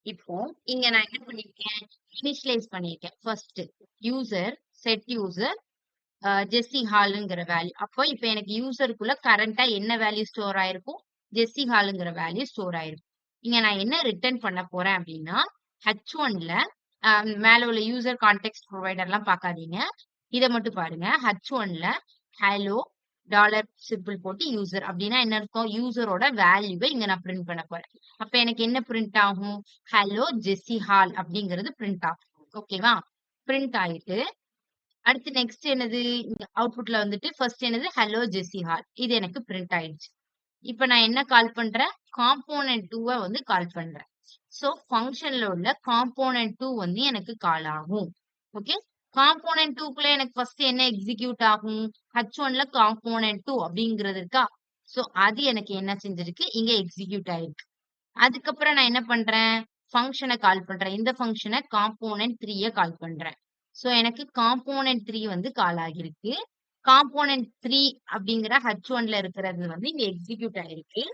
இப்போ இங்க நான் என்ன பண்ணிருக்கேன்? இனிஷியலைஸ் பண்ணிருக்கேன். ஃபர்ஸ்ட் யூசர் செட் யூசர் ஜெஸ்ஸி ஹால்ங்கிற வேல்யூ. அப்போ இப்ப எனக்கு யூசருக்குள்ள கரண்டா என்ன வேல்யூ ஸ்டோர் ஆயிருக்கும்? ஜெஸ்ஸி ஹால்ங்கிற வேல்யூ ஸ்டோர் ஆயிருக்கும். இங்க நான் என்ன ரிட்டர்ன் பண்ண போறேன் அப்படின்னா, H1ல மேல உள்ள யூசர் கான்டெக்ஸ்ட் ப்ரொவைடர்லாம் பார்க்காதீங்க. இத மட்டும் பாருங்க. H1ல ஹலோ டாலர் சிம்பிள் போட்டு யூசர் அப்படின்னா என்ன இருக்கும்? யூசரோட வேல்யூவை இங்க நான் பிரிண்ட் பண்ண போறேன். அப்ப எனக்கு என்ன பிரிண்ட் ஆகும்? ஹலோ ஜெஸ்ஸி ஹால் அப்படிங்கிறது பிரிண்ட் ஆகும். ஓகேவா? பிரிண்ட் ஆயிட்டு அடுத்து நெக்ஸ்ட் என்னது? இங்க அவுட்புட்ல வந்துட்டு ஃபர்ஸ்ட் என்னது? ஹலோ ஜெஸ்ஸி ஹால். இது எனக்கு பிரிண்ட் ஆயிடுச்சு. இப்ப நான் என்ன கால் பண்றேன்? காம்போனன்ட் 2வ வந்து கால் பண்றேன். சோ ஃபங்ஷன்ல உள்ள காம்போனன்ட் 2 வந்து எனக்கு கால் ஆகும். ஓகே. காம்போனன்ட் 2க்குள்ள எனக்கு ஃபர்ஸ்ட் என்ன எக்ஸிக்யூட் ஆகும்? H1ல காம்போனன்ட் 2 அப்படிங்கிறது இருக்கா? சோ அது எனக்கு என்ன செஞ்சிருக்கு? இங்க எக்ஸிக்யூட் ஆயிருக்கு. அதுக்கப்புறம் நான் என்ன பண்றேன்? ஃபங்ஷன கால் பண்றேன். இந்த ஃபங்ஷன காம்போனன்ட் 3ய கால் பண்றேன். சோ எனக்கு காம்போனன்ட் 3 வந்து கால் ஆகிருக்கு. காம்போனன்ட் 3 அப்படிங்கிற H1ல இருக்கிறது வந்து இங்க எக்ஸிக்யூட் ஆயிருக்கு.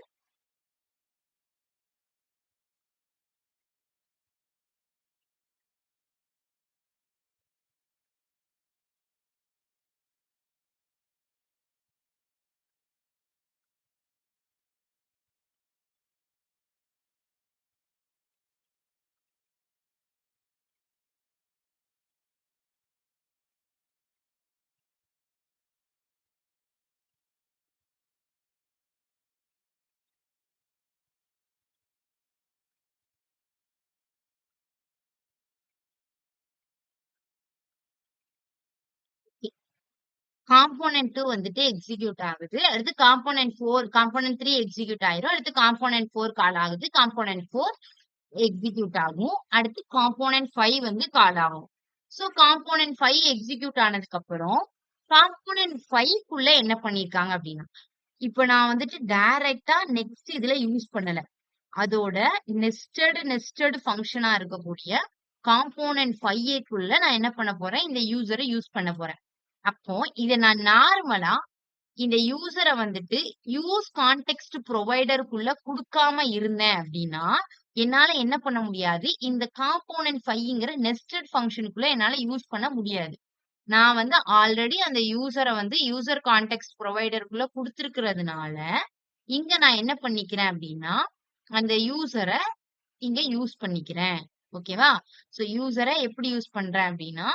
காம்போனன்ட் 2 வந்துட்டு எக்ஸிக்யூட் ஆகுது. அடுத்து காம்போனன்ட் 3 எக்ஸிக்யூட் ஆயிரும். அடுத்து காம்போனன்ட் 4 கால் ஆகுது. காம்போனன்ட் 4 எக்ஸிக்யூட் ஆகும். அடுத்து காம்போனன்ட் 5 வந்து கால் ஆகும். சோ காம்போனன்ட் 5 எக்ஸிக்யூட் ஆனதுக்கு அப்புறம் காம்போனன்ட் 5 குள்ள என்ன பண்ணிருக்காங்க அப்படின்னா, இப்ப நான் வந்துட்டு டைரக்டா நெக்ஸ்ட் இதுல யூஸ் பண்ணல. அதோட நெஸ்டட் ஃபங்க்ஷனா இருக்கக்கூடிய காம்போனன்ட் 5 குள்ள நான் என்ன பண்ண போறேன், இந்த யூசரை யூஸ் பண்ண போறேன். அப்போ இத நான் நார்மலா இந்த யூசரை வந்துட்டு யூஸ் கான்டெக்ஸ்ட் ப்ரொவைடருக்குள்ள குடுக்காம இருந்தேன் அப்படின்னா, என்னால என்ன பண்ண முடியாது, இந்த காம்போனன்ட் 5ங்கிற நெஸ்டட் ஃபங்ஷனுக்குள்ள என்னால யூஸ் பண்ண முடியாது. நான் வந்து ஆல்ரெடி அந்த யூசரை வந்து யூசர் கான்டெக்ஸ்ட் ப்ரொவைடருக்குள்ள குடுத்திருக்கிறதுனால, இங்க நான் என்ன பண்ணிக்கிறேன் அப்படின்னா, அந்த யூசரை இங்க யூஸ் பண்ணிக்கிறேன். ஓகேவா? சோ யூசரை எப்படி யூஸ் பண்றேன் அப்படின்னா,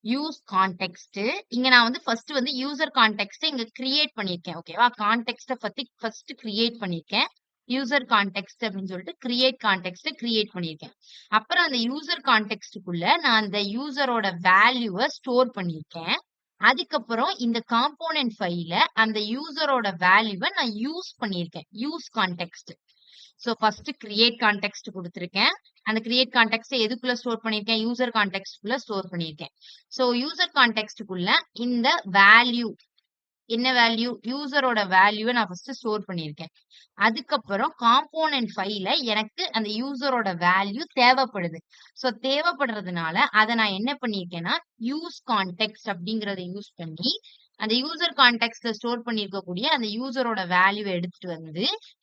யூஸ் கான்டெக்ஸ்ட் இங்க நான் வந்து ஃபர்ஸ்ட் வந்து யூசர் கான்டெக்ஸ்ட் இங்க கிரியேட் பண்ணிருக்கேன். ஓகேவா? கான்டெக்ஸ்ட பத்தி ஃபர்ஸ்ட் கிரியேட் பண்ணிருக்கேன். யூசர் கான்டெக்ஸ்ட் அப்படின்னு சொல்லிட்டு கிரியேட் கான்டெக்ஸ்ட் கிரியேட் பண்ணிருக்கேன். அப்புறம் அந்த யூசர் கான்டெக்ஸ்டுக்குள்ள நான் அந்த யூசரோட வேல்யூவை ஸ்டோர் பண்ணிருக்கேன். அதுக்கப்புறம் இந்த காம்போனன்ட் ஃபைல அந்த யூசரோட வேல்யூவை நான் யூஸ் பண்ணிருக்கேன். Use context. So first create context கொடுத்திருக்கேன். அந்த கிரியேட் கான்டெக்ஸ்ட் எதுக்குள்ள ஸ்டோர் பண்ணிருக்கேன், யூசர் கான்டெக்ஸ்ட்குள்ள ஸ்டோர் பண்ணிருக்கேன். சோ யூசர் கான்டெக்ஸ்ட்குள்ள இந்த வேல்யூ என்ன வேல்யூ, யூசரோட வேல்யூவை நான் ஃபர்ஸ்ட் ஸ்டோர் பண்ணிருக்கேன். அதுக்கப்புறம் காம்போனன்ட் 5ல எனக்கு அந்த யூசரோட வேல்யூ தேவைப்படுது. சோ தேவைப்படுறதுனால அதை நான் என்ன பண்ணிருக்கேன்னா, யூஸ் கான்டெக்ஸ்ட் அப்படிங்கறத யூஸ் பண்ணி அந்த யூசர் கான்டெக்ஸ்ட்ல ஸ்டோர் பண்ணிருக்கக்கூடிய அந்த யூசரோட வேல்யூவை எடுத்துட்டு வந்து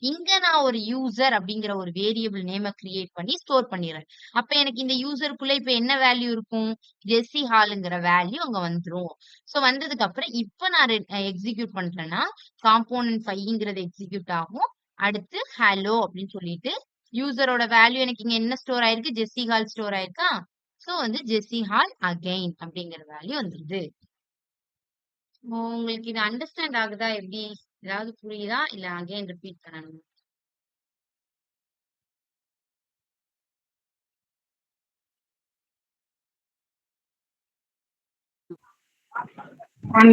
இங்க நான் ஒரு யூசர் அப்படிங்கிற ஒரு வேரியபிள் நேம கிரியேட் பண்ணி ஸ்டோர் பண்ணிடுறேன். அப்ப எனக்கு இந்த யூசருக்குள்ள இப்ப என்ன வேல்யூ இருக்கும், ஜெஸ்ஸி ஹால்ங்கிற வேல்யூ அங்க வந்துரும். சோ வந்ததுக்கு அப்புறம் இப்ப நான் எக்ஸிக்யூட் பண்றேன்னா காம்போனன்ட் 5ங்கிறது எக்ஸிக்யூட் ஆகும். அடுத்து ஹலோ அப்படின்னு சொல்லிட்டு யூசரோட வேல்யூ எனக்கு இங்க என்ன ஸ்டோர் ஆயிருக்கு, ஜெஸ்ஸி ஹால் ஸ்டோர் ஆயிருக்கா. சோ வந்து ஜெஸ்ஸி ஹால் அகைன் அப்படிங்கிற வேல்யூ வந்துருது. உங்களுக்கு இது அண்டர்ஸ்டாண்ட் ஆகுதா எப்படி, ஏதாவது புரியுதா இல்ல அகைன் ரிப்பீட் பண்ணணும்?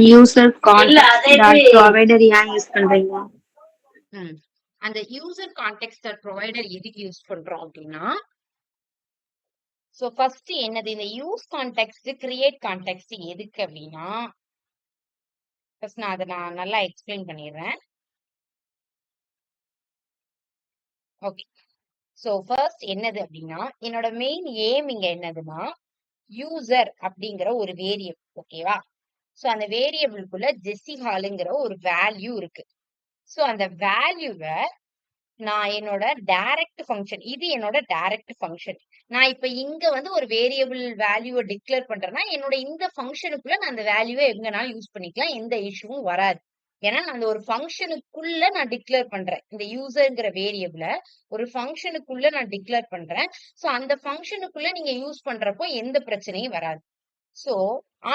யூசர் கான்டெக்ஸ்ட் ப்ரொவைடர் ஏன் யூஸ் பண்றீங்க? அந்த யூசர் கான்டெக்ஸ்ட் ப்ரொவைடர் எதுக்கு யூஸ் பண்றோம் அப்படின்னா, சோ ஃபர்ஸ்ட் என்னது இந்த யூஸ் கான்டெக்ஸ்ட் கிரியேட் கான்டெக்ஸ்ட் எதுக்கு அப்படின்னா, ஃபர்ஸ்ட் நான் அதை நல்லா எக்ஸ்பிளைன் பண்ணிடுறேன். ஓகே, சோ ஃபர்ஸ்ட் என்னது அப்படின்னா, என்னோட மெயின் எய்ம் இங்க என்னதுன்னா, யூசர் அப்படிங்கிற ஒரு வேரியபிள். ஓகேவா? சோ அந்த வேரியபிள்குள்ள ஜெஸ்ஸி ஹாலுங்கிற ஒரு வேல்யூ இருக்கு. சோ அந்த வேல்யூவை நான் என்னோட டைரக்ட் ஃபங்க்ஷன், இது என்னோட டைரக்ட் ஃபங்க்ஷன். நான் இப்ப இங்க வந்து ஒரு வேரியபிள் வேல்யூவை டிக்ளேர் பண்றேன்னா என்னோட இந்த ஃபங்க்ஷனுக்குள்ள நான் அந்த வேல்யூவை எங்கனாலும் யூஸ் பண்ணிக்கலாம், எந்த இஷ்யூவும் வராது. ஏன்னா நான் அந்த ஒரு ஃபங்க்ஷனுக்குள்ள நான் டிக்ளேர் பண்றேன். இந்த யூசர்ங்கிற வேரியபிள ஒரு ஃபங்க்ஷனுக்குள்ள நான் டிக்ளேர் பண்றேன். சோ அந்த ஃபங்க்ஷனுக்குள்ள நீங்க யூஸ் பண்றப்போ எந்த பிரச்சனையும் வராது. சோ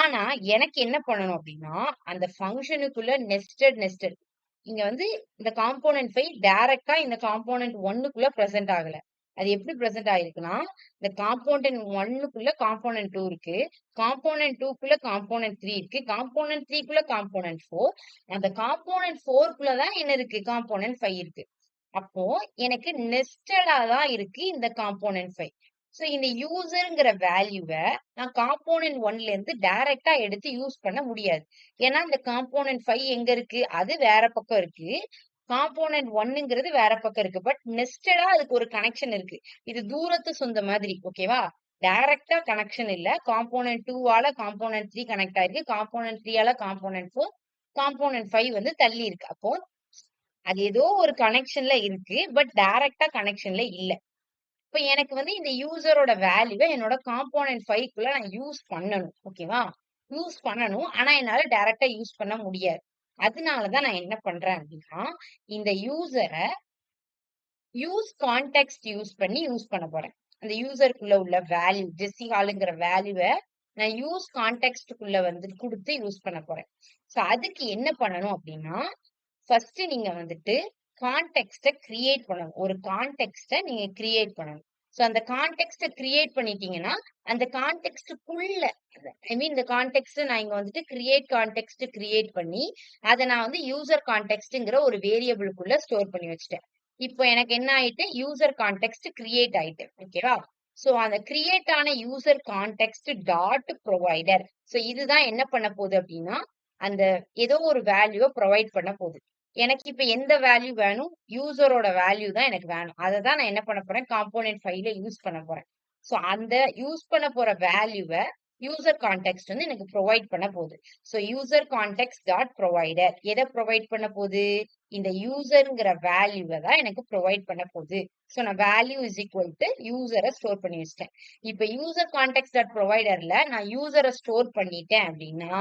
ஆனா எனக்கு என்ன பண்ணணும் அப்படின்னா, அந்த ஃபங்க்ஷனுக்குள்ள நெஸ்டட் இங்க வந்து இந்த காம்போனன்ட் 5 டைரக்டா இந்த காம்போனன்ட் 1க்குள்ள பிரசன்ட் ஆகல. அது எப்படி பிரசன்ட் ஆயிருக்குன்னா, இந்த காம்போனன்ட் 1க்குள்ள காம்போனன்ட் 2 இருக்கு, காம்போனன்ட் 2க்குள்ள காம்போனன்ட் 3 இருக்கு, காம்போனன்ட் 3க்குள்ள காம்போனன்ட் 4, அந்த காம்போனன்ட் 4க்குள்ள தான் என்ன இருக்கு, காம்போனன்ட் 5 இருக்கு. அப்போ எனக்கு நெஸ்டடா தான் இருக்கு இந்த காம்போனன்ட் 5. சோ இந்த யூசர்ங்கிற வேல்யூவை நான் காம்போனன்ட் 1ல இருந்து டைரக்டா எடுத்து யூஸ் பண்ண முடியாது. ஏன்னா இந்த காம்போனன்ட் 5 எங்க இருக்கு, அது வேற பக்கம் இருக்கு, காம்போனன்ட் 1ங்கிறது வேற பக்கம் இருக்கு. பட் நெஸ்டடா அதுக்கு ஒரு கனெக்ஷன் இருக்கு. இது தூரத்து சொந்த மாதிரி. ஓகேவா? டைரக்டா கனெக்ஷன் இல்ல. காம்போனன்ட் 2ஆல காம்போனன்ட் 3 கனெக்ட் ஆயிருக்கு, காம்போனன்ட் 3ஆல காம்போனன்ட் 4, காம்போனன்ட் 5 வந்து தள்ளி இருக்கு. அப்போ அது ஏதோ ஒரு கனெக்ஷன்ல இருக்கு, பட் டைரக்டா கனெக்ஷன்ல இல்ல. இப்ப எனக்கு வந்து இந்த யூசரோட வேல்யூவை என்னோட காம்போனன்ட் 5க்குள்ள நான் யூஸ் பண்ணணும். ஓகேவா? யூஸ் பண்ணணும். ஆனா என்னால டைரக்டா யூஸ் பண்ண முடியாது. அதனாலதான் நான் என்ன பண்றேன் அப்படின்னா, இந்த யூசரை யூஸ் கான்டெக்ஸ்ட் யூஸ் பண்ணி யூஸ் பண்ண போறேன். அந்த யூசருக்குள்ள உள்ள வேல்யூ ஜெஸ்ஸி ஹாலுங்கிற வேல்யூவை நான் யூஸ் கான்டெக்ஸ்டுக்குள்ள வந்து கொடுத்து யூஸ் பண்ண போறேன். சோ அதுக்கு என்ன பண்ணணும் அப்படின்னா, ஃபர்ஸ்ட் நீங்க வந்துட்டு கான்டெக்ஸ்ட கிரியேட் பண்ணணும். ஒரு கான்டெக்ஸ்ட நீங்க கிரியேட் பண்ணணும். சோ அந்த கான்டெக்ஸ்ட கிரியேட் பண்ணிட்டீங்கன்னா, அந்த கான்டெக்ஸ்டுக்குள்ள ஐ மீன் இந்த கான்டெக்ஸ்ட் நான் இங்க வந்துட்டு கிரியேட் கான்டெக்ஸ்ட் கிரியேட் பண்ணி அதை நான் வந்து யூசர் கான்டெக்ஸ்ட்ங்கிற ஒரு வேரியபிளுக்குள்ள ஸ்டோர் பண்ணி வச்சுட்டேன். இப்போ எனக்கு என்ன ஆயிட்டு யூசர் கான்டெக்ட் கிரியேட் ஆயிட்டு ஓகேவா. சோ அந்த கிரியேட் ஆன user contact dot provider. So இதுதான் என்ன பண்ண போகுது அப்படின்னா அந்த ஏதோ ஒரு வேல்யூவை ப்ரொவைட் பண்ண போகுது. எனக்கு இப்ப எந்த வேல்யூ வேணும், யூசரோட வேல்யூ தான் எனக்கு வேணும். அதை தான் நான் என்ன பண்ண போறேன், காம்போனன்ட் ஃபைல யூஸ் பண்ண போறேன். சோ அந்த யூஸ் பண்ண போற வேல்யூவை யூசர் கான்டெக்ட் வந்து எனக்கு ப்ரொவைட் பண்ண போகுது. So user contact dot provider எதை ப்ரொவைட் பண்ண போகுது, இந்த யூசர்ங்கிற வேல்யூவை தான் எனக்கு ப்ரொவைட் பண்ண போகுது. சோ நான் வேல்யூ இஸ் ஈக்குவல் டு யூசரை ஸ்டோர் பண்ணி வச்சிட்டேன். இப்ப யூசர் கான்டெக்ட் டாட் ப்ரொவைடர்ல நான் யூசரை ஸ்டோர் பண்ணிட்டேன் அப்படின்னா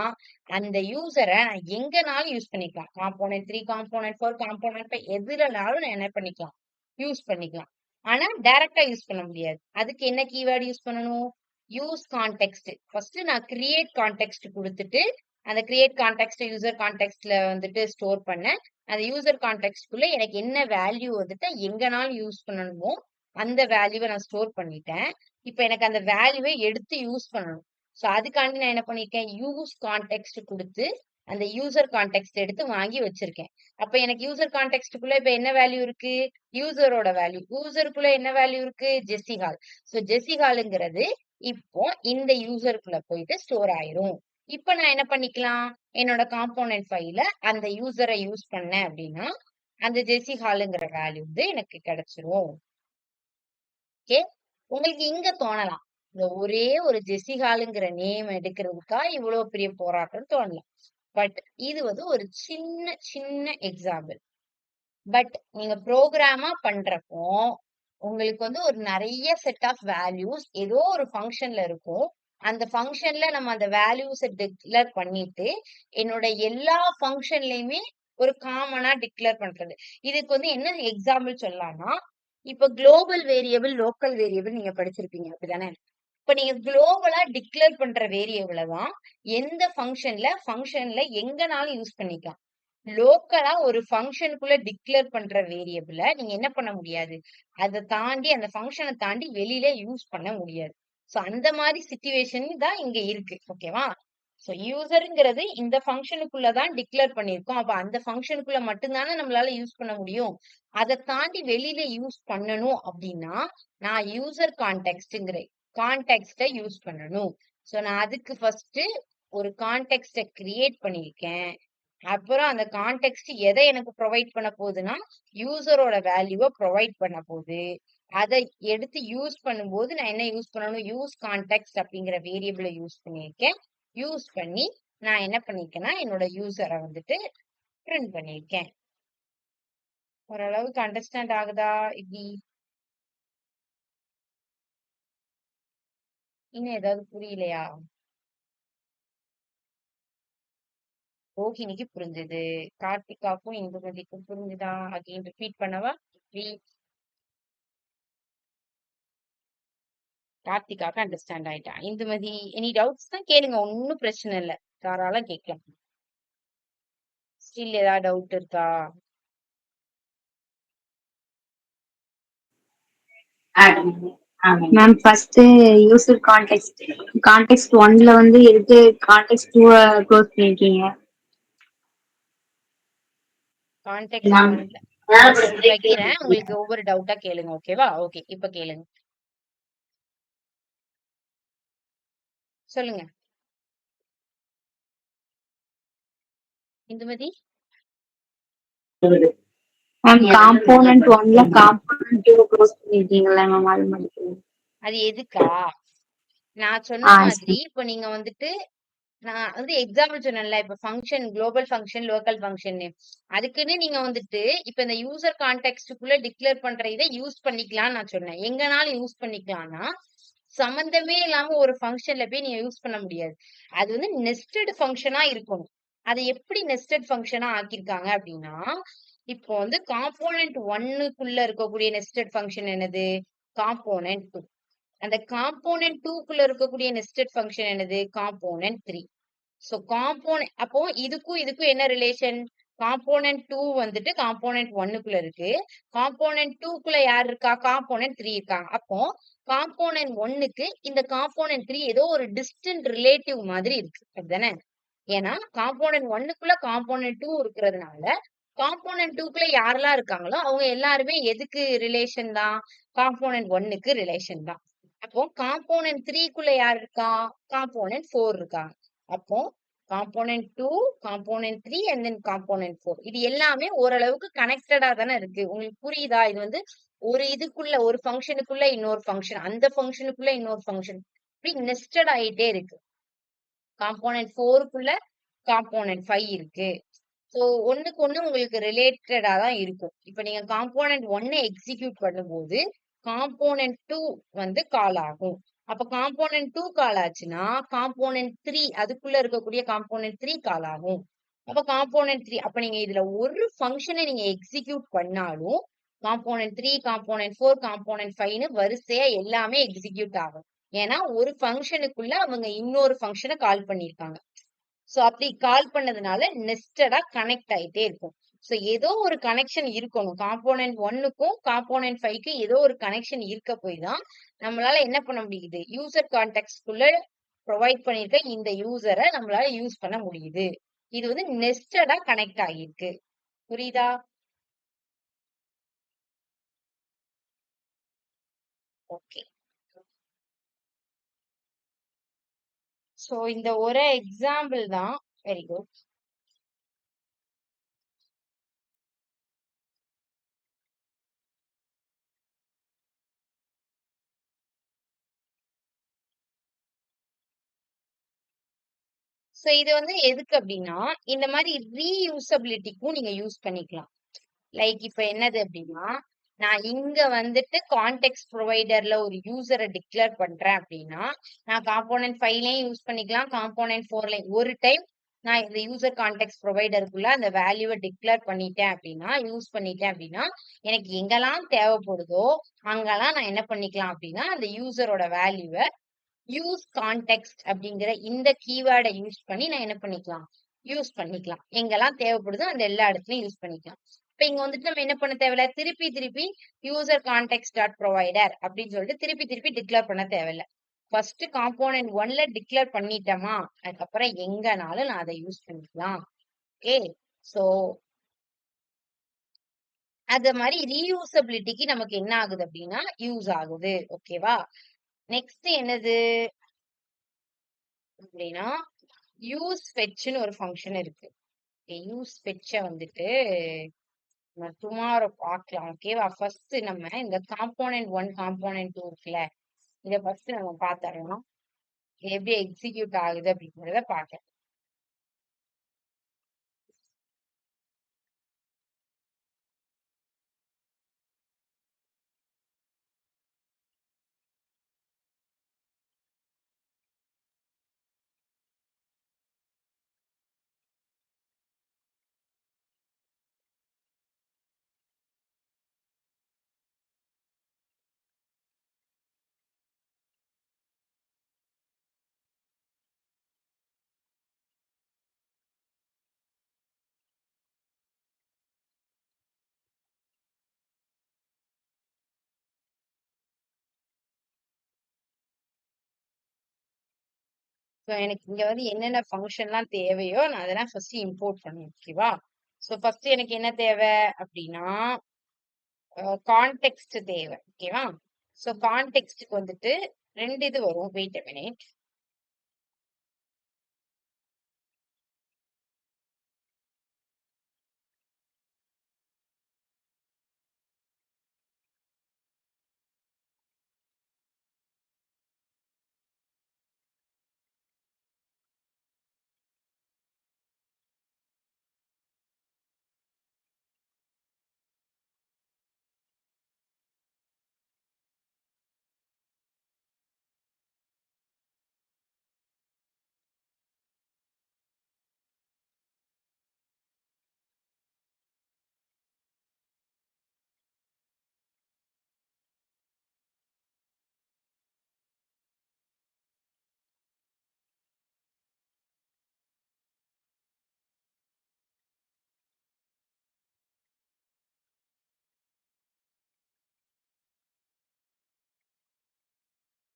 அந்த யூசரை நான் எங்கனாலும் யூஸ் பண்ணிக்கலாம். காம்போனன்ட் 3, காம்போனன்ட் 4, காம்போனன்ட் 5 எதுலனாலும் நான் என்ன பண்ணிக்கலாம், யூஸ் பண்ணிக்கலாம். ஆனா டைரக்டா யூஸ் பண்ண முடியாது. அதுக்கு என்ன கீவேர்டு யூஸ் பண்ணணும், யூஸ் கான்டெக்ட். ஃபர்ஸ்ட் நான் கிரியேட் கான்டெக்ட் கொடுத்துட்டு அந்த கிரியேட் கான்டெக்ட் யூசர் கான்டெக்ட்ல வந்துட்டு ஸ்டோர் பண்ணேன். அந்த யூசர் கான்டெக்ட்குள்ள எனக்கு என்ன வேல்யூ வந்துட்டு எங்கனாலும் யூஸ் பண்ணணுமோ அந்த வேல்யூவை நான் ஸ்டோர் பண்ணிட்டேன். இப்ப எனக்கு அந்த வேல்யூவை எடுத்து யூஸ் பண்ணணும். சோ அதுக்காண்டி நான் என்ன பண்ணிருக்கேன், யூஸ் கான்டெக்ட் கொடுத்து அந்த யூசர் கான்டெக்ட் எடுத்து வாங்கி வச்சிருக்கேன். அப்ப எனக்கு யூசர் கான்டெக்ட்குள்ள இப்ப என்ன வேல்யூ இருக்கு, யூசரோட வேல்யூ. யூசருக்குள்ள என்ன வேல்யூ இருக்கு, ஜெஸ்ஸி ஹால். சோ ஜெஸ்ஸி ஹால்ங்கிறது இப்போ இந்த யூசருக்குள்ள போயிட்டு ஸ்டோர் ஆயிரும். இப்ப நான் என்ன பண்ணிக்கலாம், என்னோட காம்போனன்ட் ஃபைல அந்த யூசரை யூஸ் பண்ணேன் அப்படின்னா அந்த ஜெஸ்ஸி ஹாலுங்கிற வேல்யூ வந்து எனக்கு கிடைச்சிரும். ஓகே, உங்களுக்கு இங்க தோணலாம் இந்த ஒரே ஒரு ஜெஸ்ஸி ஹாலுங்கிற நேம் எடுக்கிறதுக்கா இவ்வளவு பெரிய போராட்டம் தோணலாம். பட் இது வந்து ஒரு சின்ன சின்ன எக்ஸாம்பிள். பட் நீங்க ப்ரோக்ராமா பண்றப்போ உங்களுக்கு வந்து ஒரு நிறைய செட் ஆஃப் வேல்யூஸ் ஏதோ ஒரு ஃபங்க்ஷன்ல இருக்கும். அந்த ஃபங்க்ஷன்ல நம்ம அந்த வேல்யூஸை டிக்ளேர் பண்ணிட்டு என்னோட எல்லா ஃபங்க்ஷன்லயுமே ஒரு காமனா டிக்ளேர் பண்றது. இதுக்கு வந்து என்ன எக்ஸாம்பிள் சொல்லலாம்னா, இப்ப குளோபல் வேரியபிள், லோக்கல் வேரியபிள் நீங்க படிச்சிருப்பீங்க அப்படிதானே. இப்ப நீங்க குளோபலா டிக்ளேர் பண்ற வேரியபிளை தான் எந்த ஃபங்க்ஷன்ல எங்கனாலும் யூஸ் பண்ணிக்கலாம். லோக்கலா ஒரு ஃபங்க்ஷனுக்குள்ள டிக்ளேர் பண்ற வேரியபிள நீங்க என்ன பண்ண முடியாது, அதை தாண்டி அந்த ஃபங்க்ஷனை தாண்டி வெளியில யூஸ் பண்ண முடியாது. சோ அந்த மாதிரி சிச்சுவேஷன் தான் இங்க இருக்கு. ஓகேவா. சோ யூசர்ங்கிறது இந்த ஃபங்க்ஷனுக்குள்ள தான் டிக்ளேர் பண்ணிருக்கோம். அப்ப அந்த ஃபங்க்ஷனுக்குள்ள மட்டும்தானே நம்மளால யூஸ் பண்ண முடியும். அதை தாண்டி வெளியில யூஸ் பண்ணணும் அப்படின்னா நான் யூசர் கான்டெக்ட்ங்கிற கான்டெக்ட யூஸ் பண்ணணும். சோ நான் அதுக்கு ஃபர்ஸ்ட் ஒரு கான்டெக்ட கிரியேட் பண்ணிருக்கேன். அப்புறம் அந்த கான்டெக்ட் எதை எனக்கு ப்ரொவைட் பண்ண போகுதுன்னா யூசரோட வேல்யூவை ப்ரொவைட் பண்ண போகுது. அதை எடுத்து யூஸ் பண்ணும்போது நான் என்ன யூஸ் பண்ணணும், யூஸ் கான்டெக்ட் அப்படிங்கிற வேரியபிளை யூஸ் பண்ணியிருக்கேன். யூஸ் பண்ணி நான் என்ன பண்ணிருக்கேன்னா என்னோட யூசரை வந்துட்டு பிரிண்ட் பண்ணிருக்கேன். ஓரளவுக்கு அண்டர்ஸ்டாண்ட் ஆகுதா இப்படி? இன்னும் ஏதாவது புரியலையா? ரோஹிணிக்கு புரிஞ்சுது, கார்த்திகாக்கும் இந்துமதிக்கும் புரிஞ்சுதா? அகைன் ரிப்பீட் பண்ணவா? கார்த்திகாக்கு அண்டர்ஸ்டாண்ட் ஆயிட்டா. இந்துமதி எனி டவுட்ஸ் தான் கேளுங்க, ஒன்னும் பிரச்சனை இல்ல, தாராளம் கேட்கலாம். ஸ்டில் ஏதாவது டவுட் இருக்கா? மேம் ஃபர்ஸ்ட் யூசர் கான்டெக்ட் 1ல வந்து எதுக்கு கான்டெக்ட் 2 க்ளோஸ் பண்ணிருக்கீங்க? கான்டெக்ட் 1ல வைக்கிறேன், உங்களுக்கு ஒவ்வொரு டவுட்டா கேளுங்க. ஓகேவா? ஓகே, இப்ப கேளுங்க, சொல்லுங்க இந்துமதி. மேம் காம்போனன்ட் 1ல காம்போனன்ட் 2 க்ளோஸ் பண்ணிருக்கீங்கல்ல மேம், அது மாதிரி. அது எதுக்கா, நான் சொன்ன மாதிரி இப்ப நீங்க வந்துட்டு நான் வந்து எக்ஸாம்பிள் சொன்னேன்ல, இப்ப function, global function, local function, அதுக்குன்னு நீங்க வந்துட்டு இப்ப இந்த யூசர் கான்டெக்ட்க்குள்ள டிக்ளேர் பண்ற இதை யூஸ் பண்ணிக்கலாம்னு நான் சொன்னேன். எங்கனாலும் யூஸ் பண்ணிக்கலாம்னா சம்பந்தமே இல்லாம ஒரு ஃபங்க்ஷன்ல போய் நீங்க யூஸ் பண்ண முடியாது. அது வந்து நெஸ்டட் ஃபங்க்ஷனா இருக்கணும். அதை எப்படி நெஸ்டட் ஃபங்க்ஷனா ஆக்கியிருக்காங்க அப்படின்னா, இப்போ வந்து காம்போனன்ட் 1க்குள்ள இருக்கக்கூடிய நெஸ்டட் ஃபங்க்ஷன் என்னது, காம்போனன்ட் 2. அந்த காம்போனன்ட் 2க்குள்ள இருக்கக்கூடிய நெஸ்டட் ஃபங்க்ஷன் என்னது, காம்போனன்ட் 3. சோ காம்போனன்ட் அப்போ இதுக்கும் இதுக்கும் என்ன ரிலேஷன், காம்போனன்ட் 2 வந்துட்டு காம்போனன்ட் 1க்குள்ள இருக்கு, காம்போனன்ட் 2க்குள்ள யார் இருக்கா, காம்போனன்ட் 3 இருக்காங்க. அப்போ காம்போனன்ட் 1க்கு இந்த காம்போனன்ட் 3 ஏதோ ஒரு டிஸ்டன்ட் ரிலேட்டிவ் மாதிரி இருக்கு அப்படிதானே. ஏன்னா காம்போனன்ட் 1க்குள்ள காம்போனன்ட் 2 இருக்கிறதுனால காம்போனன்ட் 2க்குள்ள யாரெல்லாம் இருக்காங்களோ அவங்க எல்லாருமே எதுக்கு ரிலேஷன் தான்? காம்போனன்ட் 1க்கு ரிலேஷன் தான். அப்போ காம்போனன்ட் 3க்குள்ள யார் இருக்கா? காம்போனன்ட் 4 இருக்காங்க. அப்போ component 2, component 3 and then component 4. இது எல்லாமே ஓரளவுக்கு கனெக்டடா தானே இருக்கு. உங்களுக்கு புரியுதா? இது வந்து ஒரு இதுக்குள்ள ஒரு ஃபங்ஷனுக்குள்ள இன்னொரு ஃபங்ஷன், அந்த ஃபங்ஷனுக்குள்ள இன்னொரு ஃபங்ஷன். இப்படி நெஸ்டட் ஆயிட்டே இருக்கு. காம்போனன்ட் 4க்குள்ள காம்போனன்ட் 5 இருக்கு. ஸோ ஒண்ணுக்கு ஒண்ணு உங்களுக்கு ரிலேட்டடா தான் இருக்கும். இப்ப நீங்க காம்போனன்ட் 1 எக்ஸிக்யூட் பண்ணும்போது, காம்போனன்ட் 2 வந்து கால் ஆகும். அப்ப காம்போனன்ட் 2 கால் ஆச்சுன்னா, காம்போனன்ட் 3 அதுக்குள்ள இருக்கக்கூடிய காம்போனன்ட் 3 கால் ஆகும். அப்ப காம்போனன்ட் 3 அப்ப நீங்க இதுல ஒரு ஃபங்ஷன நீங்க எக்ஸிக்யூட் பண்ணாலும், காம்போனன்ட் 3, காம்போனன்ட் 4, காம்போனன்ட் 5ன்னு வரிசையா எல்லாமே எக்ஸிக்யூட் ஆகும். ஏன்னா, ஒரு ஃபங்ஷனுக்குள்ள அவங்க இன்னொரு ஃபங்ஷன கால் பண்ணியிருக்காங்க. சோ அப்படி கால் பண்ணதுனால நெஸ்டடா கனெக்ட் ஆயிட்டே இருக்கும். சோ ஏதோ ஒரு கனெக்ஷன் இருக்கணும். காம்போனன்ட் 1க்கும் காம்போனன்ட் 5க்கும் ஏதோ ஒரு கனெக்ஷன் இருக்க போய் தான் நம்மளால என்ன பண்ண முடியுது? யூசர் கான்டெக்ட்ஸ்குள்ள ப்ரொவைட் பண்ணிருக்க இந்த யூசர நம்மளால யூஸ் பண்ண முடியுது. இது வந்து நெஸ்டடா கனெக்ட் ஆகியிருக்கு. புரியுதா? ஓகே. சோ இந்த ஒரு எக்ஸாம்பிள் தான். Very good. சோ இது வந்து எதுக்கு அப்படின்னா, இந்த மாதிரி ரீயூசபிலிட்டிக்கும் நீங்க யூஸ் பண்ணிக்கலாம். லைக் இப்ப என்னது அப்படின்னா, நான் இங்க வந்துட்டு கான்டெக்ஸ்ட் ப்ரொவைடர்ல ஒரு யூசர டிக்ளேர் பண்றேன் அப்படின்னா, நான் காம்போனன்ட் 5லயும் யூஸ் பண்ணிக்கலாம், காம்போனன்ட் 4லயும். ஒரு டைம் நான் இந்த யூசர் கான்டெக்ஸ்ட் ப்ரொவைடருக்குள்ள அந்த வேல்யூவ டிக்ளேர் பண்ணிட்டேன் அப்படின்னா, யூஸ் பண்ணிட்டேன் அப்படின்னா, எனக்கு எங்கெல்லாம் தேவைப்படுதோ, அங்கெல்லாம் நான் என்ன பண்ணிக்கலாம் அப்படின்னா, அந்த யூசரோட வேல்யூவ யூஸ் கான்டெக்ஸ்ட் அப்படிங்கிற இந்த கீவேர்டை யூஸ் பண்ணி நான் என்ன பண்ணிக்கலாம்? யூஸ் பண்ணிக்கலாம். எங்கெல்லாம் தேவைப்படுதோ அந்த எல்லா இடத்துலயும் யூஸ் பண்ணிக்கலாம். இப்ப இங்க வந்துட்டு நம்ம என்ன பண்ண தேவையில்ல, திருப்பி திருப்பி யூசர் கான்டெக்ஸ்ட் டாட் ப்ரொவைடர் அப்படின்னு சொல்லிட்டு திருப்பி திருப்பி டிக்ளேர் பண்ண தேவையில்ல. ஃபர்ஸ்ட் காம்போனன்ட் 1ல டிக்ளேர் பண்ணிட்டோமா, அதுக்கப்புறம் எங்கனாலும் நான் அதை யூஸ் பண்ணிக்கலாம். ஓகே. சோ அத மாதிரி ரீயூசபிலிட்டிக்கு நமக்கு என்ன ஆகுது அப்படின்னா யூஸ் ஆகுது. ஓகேவா? நெக்ஸ்ட் என்னது அப்படின்னா யூஸ் ஃபெட்ச்னு ஒரு ஃபங்ஷன் இருக்கு. யூஸ் ஃபெட்ச வந்துட்டு நம்ம டுமாரோ பார்க்கலாம். ஓகேவா? ஃபர்ஸ்ட் நம்ம இந்த காம்போனன்ட் 1, காம்போனன்ட் 2 இருக்குல்ல, இத ஃபர்ஸ்ட் நம்ம பார்த்தரலாம். இது எப்படி எக்ஸிக்யூட் ஆகுது அப்படிங்கிறத பார்க்கலாம். ஸோ எனக்கு இங்க வந்து என்னென்ன ஃபங்ஷன்லாம் தேவையோ நான் அதெல்லாம் ஃபர்ஸ்ட் இம்போர்ட் பண்ணணும். ஓகேவா? ஸோ ஃபர்ஸ்ட் எனக்கு என்ன தேவை அப்படின்னா கான்டெக்ஸ்ட் தேவை. ஓகேவா? ஸோ கான்டெக்ஸ்ட்க்கு வந்துட்டு 2 இது வரும். Wait a minute.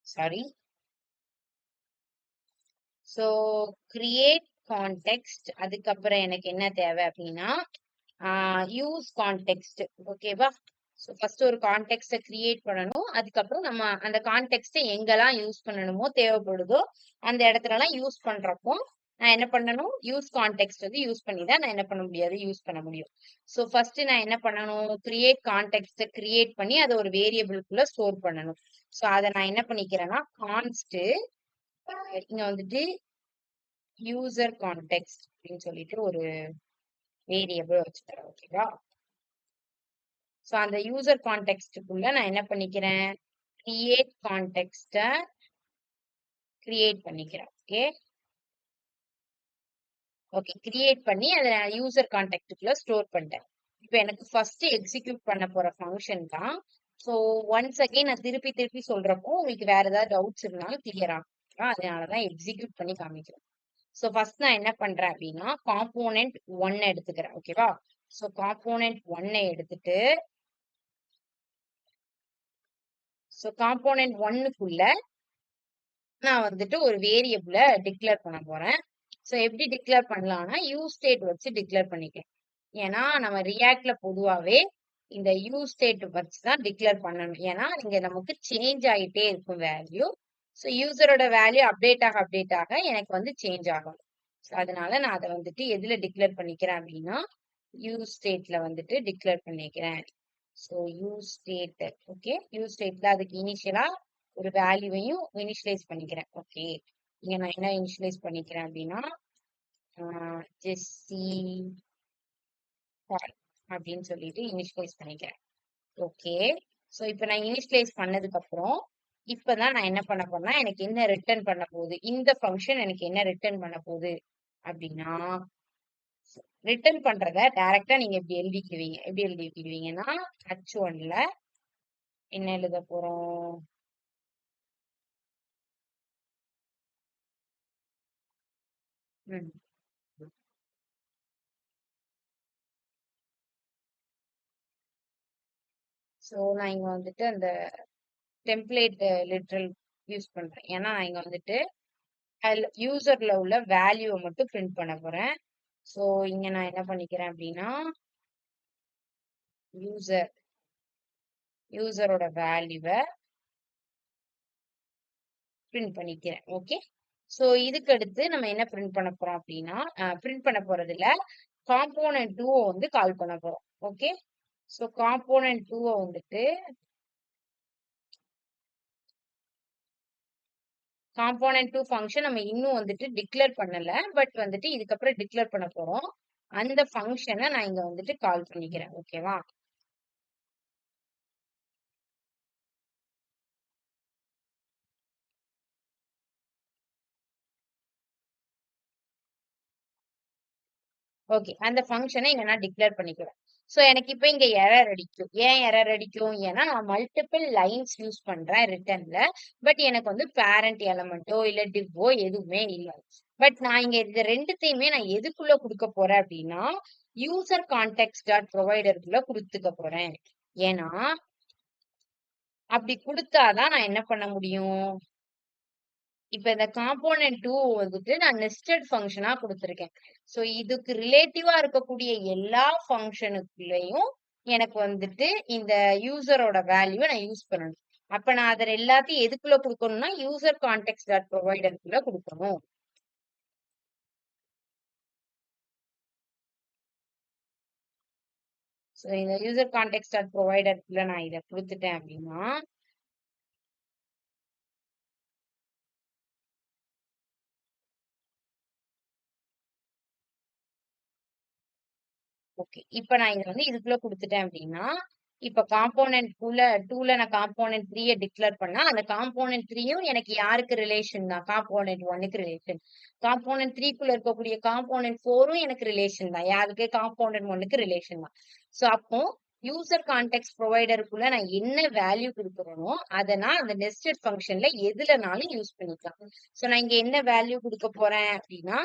Sorry. So create context அதுக்கப்புறம் எனக்கு என்ன தேவை அப்படின்னா யூஸ் கான்டெக்ஸ்ட். ஓகேவா? ஸோ ஃபர்ஸ்ட் ஒரு கான்டெக்ஸ்ட கிரியேட் பண்ணணும். அதுக்கப்புறம் நம்ம அந்த கான்டெக்ஸ்ட எங்கெல்லாம் யூஸ் பண்ணணுமோ தேவைப்படுதோ அந்த இடத்துலலாம் யூஸ் பண்றப்போ நான் என்ன பண்ணணும்? யூஸ் கான்டெக்ஸ்ட் வந்து யூஸ் பண்ணி தான் நான் என்ன பண்ண முடியாது? யூஸ் பண்ண முடியும். ஸோ ஃபர்ஸ்ட் நான் என்ன பண்ணணும்? கிரியேட் கான்டெக்ஸ்ட கிரியேட் பண்ணி அதை ஒரு வேரியபிள்குள்ள ஸ்டோர் பண்ணணும். ஸோ அதை நான் என்ன பண்ணிக்கிறேன்னா கான்ஸ்ட் இங்க வந்துட்டு யூசர் கான்டெக்ஸ்ட் அப்படின்னு சொல்லிட்டு ஒரு வேரியபிள் வச்சுக்கிறேன். ஓகேவா? ஸோ அந்த யூசர் கான்டெக்ஸ்டுக்குள்ள நான் என்ன பண்ணிக்கிறேன்? கிரியேட் கான்டெக்ஸ்ட கிரியேட் பண்ணிக்கிறேன். ஓகே ஓகே கிரியேட் பண்ணி அதை யூசர் கான்டெக்ட்டுக்குள்ள ஸ்டோர் பண்ணிட்டேன். இப்போ எனக்கு ஃபர்ஸ்ட் எக்ஸிக்யூட் பண்ண போற ஃபங்க்ஷன் தான். ஸோ ஒன்ஸ் அகைன் நான் திருப்பி திருப்பி சொல்றப்போ உங்களுக்கு வேற ஏதாவது டவுட்ஸ் இருந்தாலும் கிளியர் ஆகும். அதனாலதான் எக்ஸிக்யூட் பண்ணி காமிக்கிறேன். ஸோ ஃபர்ஸ்ட் நான் என்ன பண்றேன் அப்படின்னா காம்போனன்ட் 1 எடுத்துக்கிறேன். ஓகேவா? ஸோ காம்போனன்ட் 1 எடுத்துட்டு ஸோ காம்போனன்ட் 1க்குள்ள நான் வந்துட்டு ஒரு வேரியபிள டிக்ளேர் பண்ண போறேன். ஸோ எப்படி டிக்ளேர் பண்ணலாம்னா யூஸ் ஸ்டேட் வச்சு டிக்ளேர் பண்ணிக்கலாம். ஏன்னா நம்ம ரியாக்ட்ல பொதுவாவே இந்த யூஸ் ஸ்டேட் வச்சு தான் டிக்ளேர் பண்ணணும். ஏன்னா இங்க நமக்கு சேஞ்ச் ஆகிட்டே இருக்கும் வேல்யூ. ஸோ யூசரோட வேல்யூ அப்டேட் ஆக எனக்கு வந்து சேஞ்ச் ஆகும். ஸோ அதனால நான் அதை வந்துட்டு எதுல டிக்ளேர் பண்ணிக்கிறேன் அப்படின்னா யூஸ் ஸ்டேட்ல வந்துட்டு டிக்ளேர் பண்ணிக்கிறேன். So use state. Okay use ஸ்டேட்ல அதுக்கு இனிஷியலா ஒரு வேல்யூவையும் இனிஷியலைஸ் பண்ணிக்கிறேன். ஓகே இங்க நான் என்ன இனிஷியலைஸ் பண்ணிக்கிறேன் அப்படின்னா ஜெஸ்ஸி அப்படின்னு சொல்லிட்டு இனிஷியலைஸ் பண்ணிக்கிறேன். ஓகே ஸோ இப்போ நான் இனிஷியலைஸ் பண்ணதுக்கு அப்புறம் இப்பதான் நான் என்ன பண்ண போறேன்னா எனக்கு என்ன ரிட்டர்ன் பண்ண போகுது, இந்த ஃபங்க்ஷன் எனக்கு என்ன ரிட்டர்ன் பண்ண போகுது அப்படின்னா ரிட்டர்ன் பண்றத டைரக்டா நீங்க எப்படி எழுதிக்கிடுவீங்கன்னா h1ல என்ன எழுத போறோம்? ஸோ நான் இங்க வந்துட்டு அந்த டெம்ப்ளேட் லிட்ரல் யூஸ் பண்றேன். ஏன்னா நான் இங்க வந்துட்டு யூசர்ல உள்ள வேல்யூவை மட்டும் பிரிண்ட் பண்ண போறேன். ஸோ இங்க நான் என்ன பண்ணிக்கிறேன் அப்படின்னா யூசரோட வேல்யூவை பிரிண்ட் பண்ணிக்கிறேன். ஓகே ஸோ இதுக்கு அடுத்து நம்ம என்ன பிரிண்ட் பண்ண போறோம் அப்படின்னா பிரிண்ட் பண்ண போறதுல காம்போனன்ட் 2 வந்து கால் பண்ண போறோம். ஓகே ஸோ காம்போனன்ட் 2 வந்துட்டு காம்போனன்ட் 2 ஃபங்க்ஷன் நம்ம இன்னும் வந்துட்டு டிக்ளேர் பண்ணல. பட் வந்துட்டு இதுக்கப்புறம் டிக்ளேர் பண்ண போறோம். அந்த ஃபங்க்ஷனை நான் இங்க வந்துட்டு கால் பண்ணிக்கிறேன். ஓகேவா? ஓகே அந்த ஃபங்க்ஷனை இங்க நான் டிக்ளேர் பண்ணிக்கிறேன். ஸோ எனக்கு இப்போ இங்க எரர் அடிக்கும். ஏன் எரர் அடிக்கும்? ஏன்னா நான் மல்டிபிள் லைன்ஸ் யூஸ் பண்றேன் ரிட்டர்ன்ல. பட் எனக்கு வந்து பேரண்ட் எலமெண்டோ இல்ல டிவ்வோ எதுவுமே இல்லை. பட் நான் இங்க இந்த ரெண்டுத்தையுமே நான் எதுக்குள்ள கொடுக்க போறேன் அப்படின்னா யூசர் கான்டெக்ட் டாட் ப்ரொவைடருக்குள்ள கொடுத்துக்க போறேன். ஏன்னா அப்படி கொடுத்தாதான் நான் என்ன பண்ண முடியும்? இப்ப இந்த காம்போனன்ட் 2 வந்துட்டு நான் நெஸ்டட் ஃபங்க்ஷனா கொடுத்துருக்கேன். ஸோ இதுக்கு ரிலேட்டிவா இருக்கக்கூடிய எல்லா ஃபங்க்ஷனுக்குள்ளயும் எனக்கு வந்துட்டு இந்த யூசரோட வேல்யூவை நான் யூஸ் பண்ணணும். அப்ப நான் அதை எல்லாத்தையும் எதுக்குள்ள கொடுக்கணும்னா யூசர் கான்டெக்ட் டாட் ப்ரொவைடருக்குள்ள கொடுக்கணும். ஸோ இந்த யூசர் கான்டெக்ட் டாட் ப்ரொவைடருக்குள்ள நான் இதை கொடுத்துட்டேன் அப்படின்னா ஓகே இப்ப நான் இங்க வந்து இதுக்குள்ள கொடுத்துட்டேன் அப்படின்னா இப்ப காம்போனன்ட் 2ல நான் காம்போனன்ட் 3 டிக்ளேர் பண்ணா அந்த காம்போனன்ட் 3யும் எனக்கு யாருக்கு ரிலேஷன் தான்? காம்போனன்ட் 1க்கு ரிலேஷன். காம்போனன்ட் 3க்குள்ள இருக்கக்கூடிய காம்போனன்ட் 4ம் எனக்கு ரிலேஷன் தான். யாருக்கு? காம்போனன்ட் 1க்கு ரிலேஷன் தான். சோ அப்போ யூசர் கான்டெக்ட் ப்ரொவைடருக்குள்ள நான் என்ன வேல்யூ கொடுக்குறேனோ அதை நான் அந்த நெஸ்டட் ஃபங்க்ஷன்ல எதுலனாலும் யூஸ் பண்ணிக்கலாம். சோ நான் இங்க என்ன வேல்யூ கொடுக்க போறேன் அப்படின்னா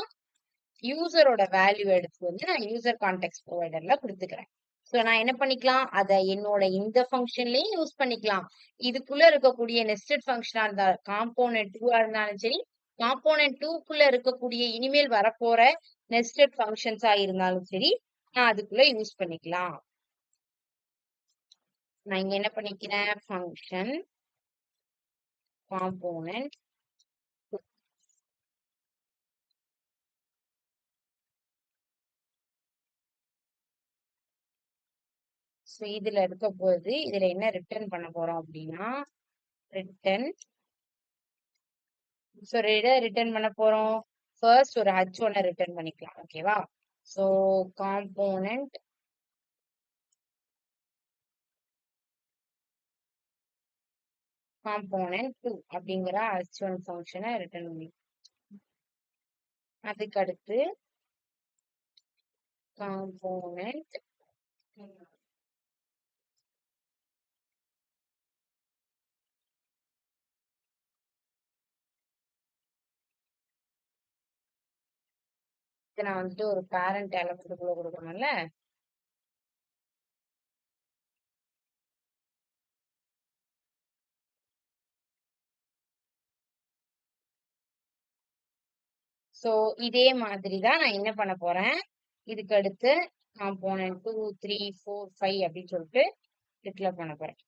யூசரோட வேல்யூ எடுத்து வந்து நான் யூசர் கான்டெக்ட் ப்ரொவைடர்ல கொடுத்துக்கிறேன். ஸோ நான் என்ன பண்ணிக்கலாம்? அதை என்னோட இந்த ஃபங்க்ஷன்லயும் யூஸ் பண்ணிக்கலாம். இதுக்குள்ள இருக்கக்கூடிய நெஸ்டட் ஃபங்க்ஷனா இருந்தா காம்போனன்ட் 2 இருந்தாலும் சரி, காம்போனன்ட் 2க்குள்ள இருக்கக்கூடிய இனிமேல் வரப்போற நெஸ்டட் ஃபங்க்ஷன்ஸா இருந்தாலும் சரி, நான் அதுக்குள்ள யூஸ் பண்ணிக்கலாம். நான் இங்க என்ன பண்ணிக்கிறேன், ஃபங்க்ஷன் காம்போனன்ட் இதுல இருக்க போது இதுல என்ன ரிட்டர்ன் பண்ண போறோம் அப்படின்னா ரிட்டர்ன். ஸோ ரிட்டர்ன் பண்ண போறோம். ஃபர்ஸ்ட் ஒரு h1 ரிட்டர்ன் பண்ணிக்கலாம். ஓகேவா? ஸோ காம்போனன்ட் காம்போனன்ட் 2 அப்படிங்கிற h1 ஃபங்க்ஷனை ரிட்டர்ன் பண்ணி அதுக்கு அடுத்து காம்போனன்ட் நான் வந்துட்டு ஒரு பேரண்ட் எலமெண்ட்டுக்குள்ள கொடுக்கணும்ல. ஸோ இதே மாதிரி தான் நான் என்ன பண்ண போறேன், இதுக்கு அடுத்து காம்போனன்ட் 2 3 4 5 அப்படின்னு சொல்லிட்டு டிக்ளேர் பண்ண போறேன்.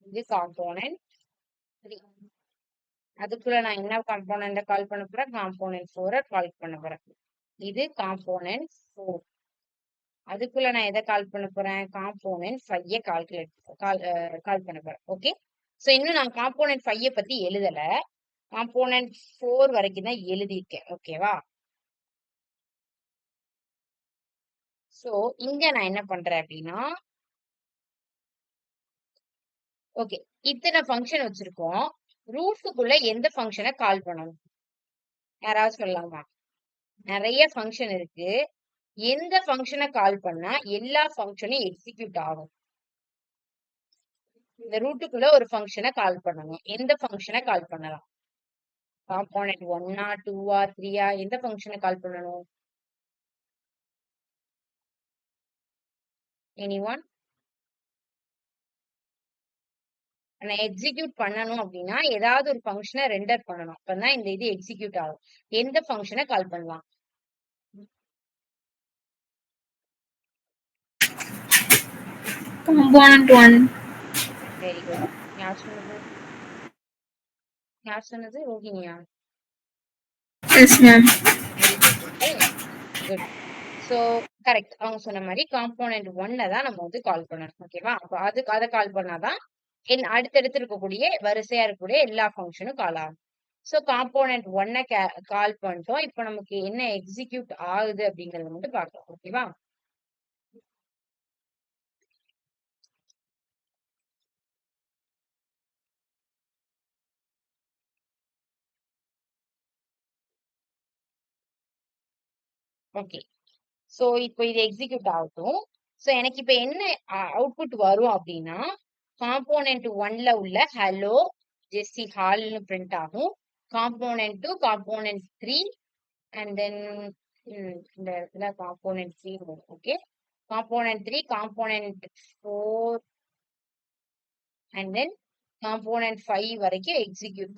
இது காம்போனன்ட் 3. அதுக்குள்ள நான் என்ன காம்போனண்ட கால் பண்ண போறேன், காம்போனன்ட் 4 கால் பண்ண போறேன். இது காம்போனன்ட் 4. அதுக்குள்ள நான் எதை கால் பண்ண போறேன், காம்போனன்ட் 5 கால் பண்ண போறேன். ஓகே. சோ இன்னும் நான் காம்போனன்ட் 5 பத்தி எழுதல, காம்போனன்ட் 4 வரைக்கும் தான் எழுதியிருக்கேன். ஓகேவா? சோ இங்க நான் என்ன பண்றேன் அப்படின்னா, ஓகே, இத்தனை ஃபங்க்ஷன் வச்சிருக்கோம். ரூட்டுக்குள்ள எந்த ஃபங்க்ஷனை கால் பண்ணணும், யாராவது சொல்லலாமா? நிறைய ஃபங்க்ஷன் இருக்கு. எந்த ஃபங்க்ஷனை கால் பண்ணா எல்லா ஃபங்க்ஷனும் எக்ஸிக்யூட் ஆகும்? இந்த ரூட்டுக்குள்ள ஒரு ஃபங்க்ஷனை கால் பண்ணணும். எந்த ஃபங்க்ஷனை கால் பண்ணலாம்? காம்போனன்ட் 1 2 3 எந்த ஃபங்க்ஷனை கால் பண்ணணும்? எனிஒன்? நான் எக்ஸிக்யூட் பண்ணணும் அப்படின்னா ஏதாவது ஒரு ஃபங்க்ஷனை ரெண்டர் பண்ணணும். அப்பதான் இந்த இது எக்ஸிக்யூட் ஆகும். எந்த ஃபங்க்ஷனை கால் பண்ணலாம்? காம்போனன்ட் 1. Very good. யார் சொன்னது? யார் சொன்னது? ரோஹிணியா? Yes ma'am. Good. So correct. அவங்க சொன்ன மாதிரி காம்போனன்ட் 1 தான் நம்ம வந்து கால் பண்ணணும். ஓகேவா? அப்ப அதுக்கு அதை கால் பண்ணாதான் அடுத்தடுத்து இருக்கக்கூடிய வரிசையா இருக்கக்கூடிய எல்லா ஃபங்க்ஷனும் கால் ஆகும். சோ காம்போனன்ட் 1 கால் பண்ணிட்டோம். இப்போ நமக்கு என்ன எக்ஸிக்யூட் ஆகுது அப்படிங்கறத மட்டும் பார்க்கலாம். ஓகேவா? ஓகே. சோ இப்போ இது எக்ஸிக்யூட் ஆகட்டும். சோ எனக்கு இப்ப என்ன அவுட்புட் வரும் அப்படின்னா, காம்போனன்ட் 1ல உள்ள ஹலோ ஜெஸ்ஸி ஹால்னு பிரிண்ட் ஆகும். காம்போனன்ட் 2 காம்போனன்ட் 3 அண்ட் தென் இந்த இடத்துல காம்போனன்ட் 3 வரும். Okay. Component 3 component 4 and then component 5 வரைக்கும்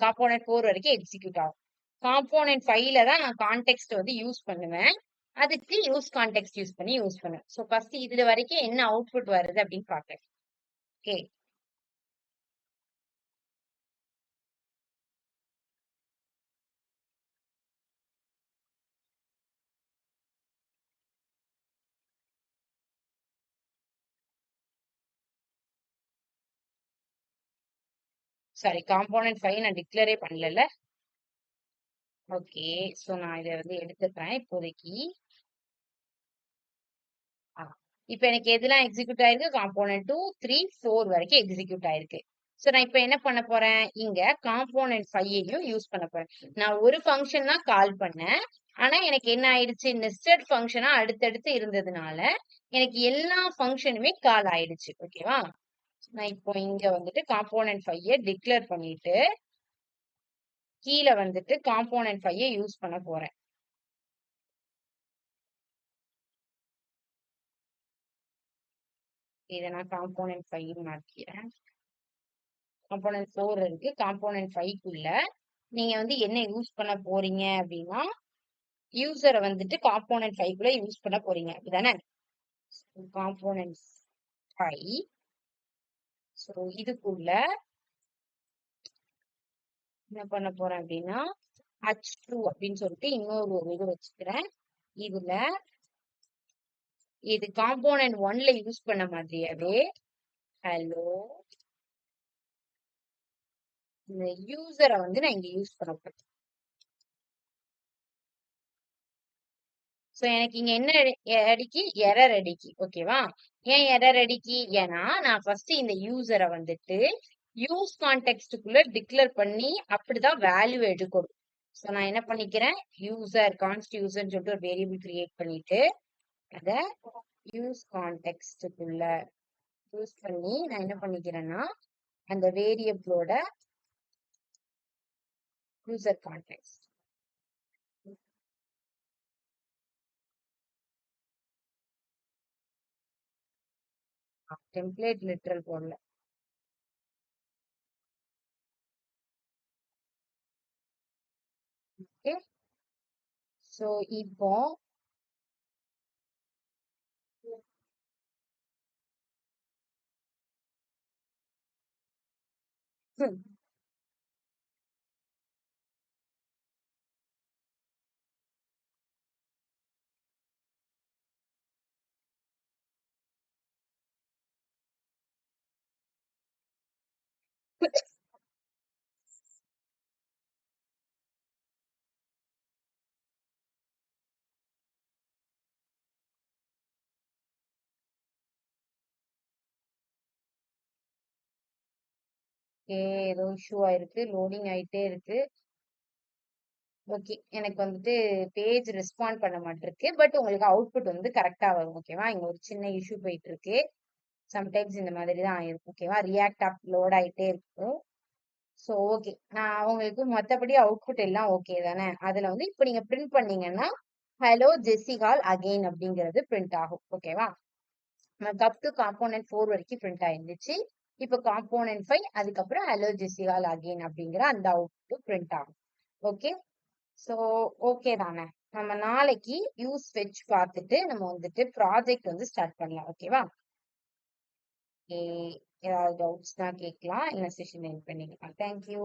காம்போனன்ட் 4 வரைக்கும் எக்ஸிக்யூட் ஆகும். காம்போனன்ட் 5ல தான் நான் கான்டெக்ஸ்ட் வந்து யூஸ் பண்ணுவேன். அதுக்கு கான்டெக்ஸ்ட் யூஸ் பண்ணுவேன். சோ ஃபர்ஸ்ட் இதுல வரைக்கும் என்ன அவுட்புட் வருது அப்படின்னு பாக்குறேன். ஓகே. சாரி, காம்போனன்ட் 5 நான் டிக்ளேரே பண்ணல. ஓகே. சோ நான் இதை வந்து எடுத்துக்கிறேன் இப்போதைக்கு. இப்ப எனக்கு எதெல்லாம் எக்ஸிக்யூட் ஆயிருக்கு, காம்போனன்ட் 2 3 4 வரைக்கும் எக்ஸிக்யூட் ஆயிருக்கு. சோ நான் இப்ப என்ன பண்ண போறேன், இங்க காம்போனன்ட் 5 யூஸ் பண்ண போறேன். நான் ஒரு ஃபங்க்ஷன் தான் கால் பண்ணேன். ஆனா எனக்கு என்ன ஆயிடுச்சு, நெஸ்டட் ஃபங்க்ஷனா அடுத்தடுத்து இருந்ததுனால எனக்கு எல்லா ஃபங்க்ஷனுமே கால் ஆயிடுச்சு. ஓகேவா? நான் இப்போ இங்க வந்துட்டு காம்போனன்ட் 5 டிக்ளேர் பண்ணிட்டு கீழே வந்துட்டு காம்போனன்ட் 5 யூஸ் பண்ண போறேன். இதை நான் காம்போனன்ட் 5 மாத்திக்கிறேன். காம்போனன்ட் 4 இருக்கு. காம்போனன்ட் 5க்குள்ள நீங்க வந்து என்ன யூஸ் பண்ண போறீங்க அப்படின்னா யூசரை வந்துட்டு காம்போனன்ட் 5 குள்ள யூஸ் பண்ண போறீங்க அப்படிதானே? காம்போனன்ட் 5. ஸோ இதுக்குள்ள என்ன பண்ண போறேன் அப்படின்னா h2 அப்படின்னு சொல்லிட்டு இன்னொரு ஒரு இது வச்சுக்கிறேன். இதுல இது காம்போனன்ட் 1ல யூஸ் பண்ண மாதிரியாவே ஹலோ இந்த யூசரை வந்து நான் இங்க யூஸ் பண்ண போறேன். சோ எனக்கு இங்க என்ன அடிக்கி எரர் அடிக்கி. ஓகேவா? ஏன் எரர் அடிக்கி? ஏன்னா நான் ஃபர்ஸ்ட் இந்த யூசரை வந்துட்டு யூஸ் கான்டெக்ஸ்டுக்குள்ள டிக்ளேர் பண்ணி அப்படிதான் வேல்யூ எடுக்கணும். சோ நான் என்ன பண்ணிக்கிறேன், யூசர் கான்ஸ்ட் யூசர்னு சொல்லிட்டு ஒரு வேரியபிள் கிரியேட் பண்ணிட்டு அத யூஸ் கான்டெக்ஸ்டுக்குள்ள யூஸ் பண்ணி நான் என்ன பண்ணிக்கிறேன்னா அந்த வேரியபிளோட யூசர் கான்டெக்ஸ்ட் டெம்ப்ளேட் லிட்டரல் போடல. ஓகே, சோ இப்போ ஏதோ இஷ்யூ ஆயிருக்கு, லோடிங் ஆயிட்டே இருக்கு. ஓகே, எனக்கு வந்துட்டு பேஜ் ரெஸ்பாண்ட் பண்ண மாட்டிருக்கு. பட் உங்களுக்கு அவுட்புட் வந்து கரெக்டா வரும். ஓகேவா? இங்க ஒரு சின்ன இஷ்யூ போயிட்டு இருக்கு. சம்டைம்ஸ் இந்த மாதிரி தான் ஆயிருக்கும். ஓகேவா? ரியாக்ட் ஆப் லோட் ஆயிட்டே இருக்கும். சோ ஓகே, நான் உங்களுக்கு மத்தபடி அவுட்புட் எல்லாம் ஓகே தானே? அதுல வந்து இப்ப நீங்க பிரிண்ட் பண்ணீங்கன்னா ஹலோ ஜெஸ்ஸி கால் அகைன் அப்படிங்கிறது பிரிண்ட் ஆகும். ஓகேவா? நமக்கு அப் டு காம்போனன்ட் 4 வரைக்கும் பிரிண்ட் ஆயிருந்துச்சு. இப்போ காம்போனன்ட் 5 அதுக்கப்புறம் ஹலோ ஜெஸ்ஸி கால் அகைன் அப்படிங்கிற அந்த அவுட்புட் பிரிண்ட் ஆகும். ஓகே, சோ ஓகே தானே? நம்ம நாளைக்கு யூஸ் ஃபெச் பார்த்துட்டு நம்ம வந்துட்டு ப்ராஜெக்ட் வந்து ஸ்டார்ட் பண்ணலாம். ஓகேவா? ஏதாவது டவுட்ஸ்னா கேட்கலாம், இல்ல செஷன் எண்ட் பண்ணிக்கலாம். தேங்க்யூ.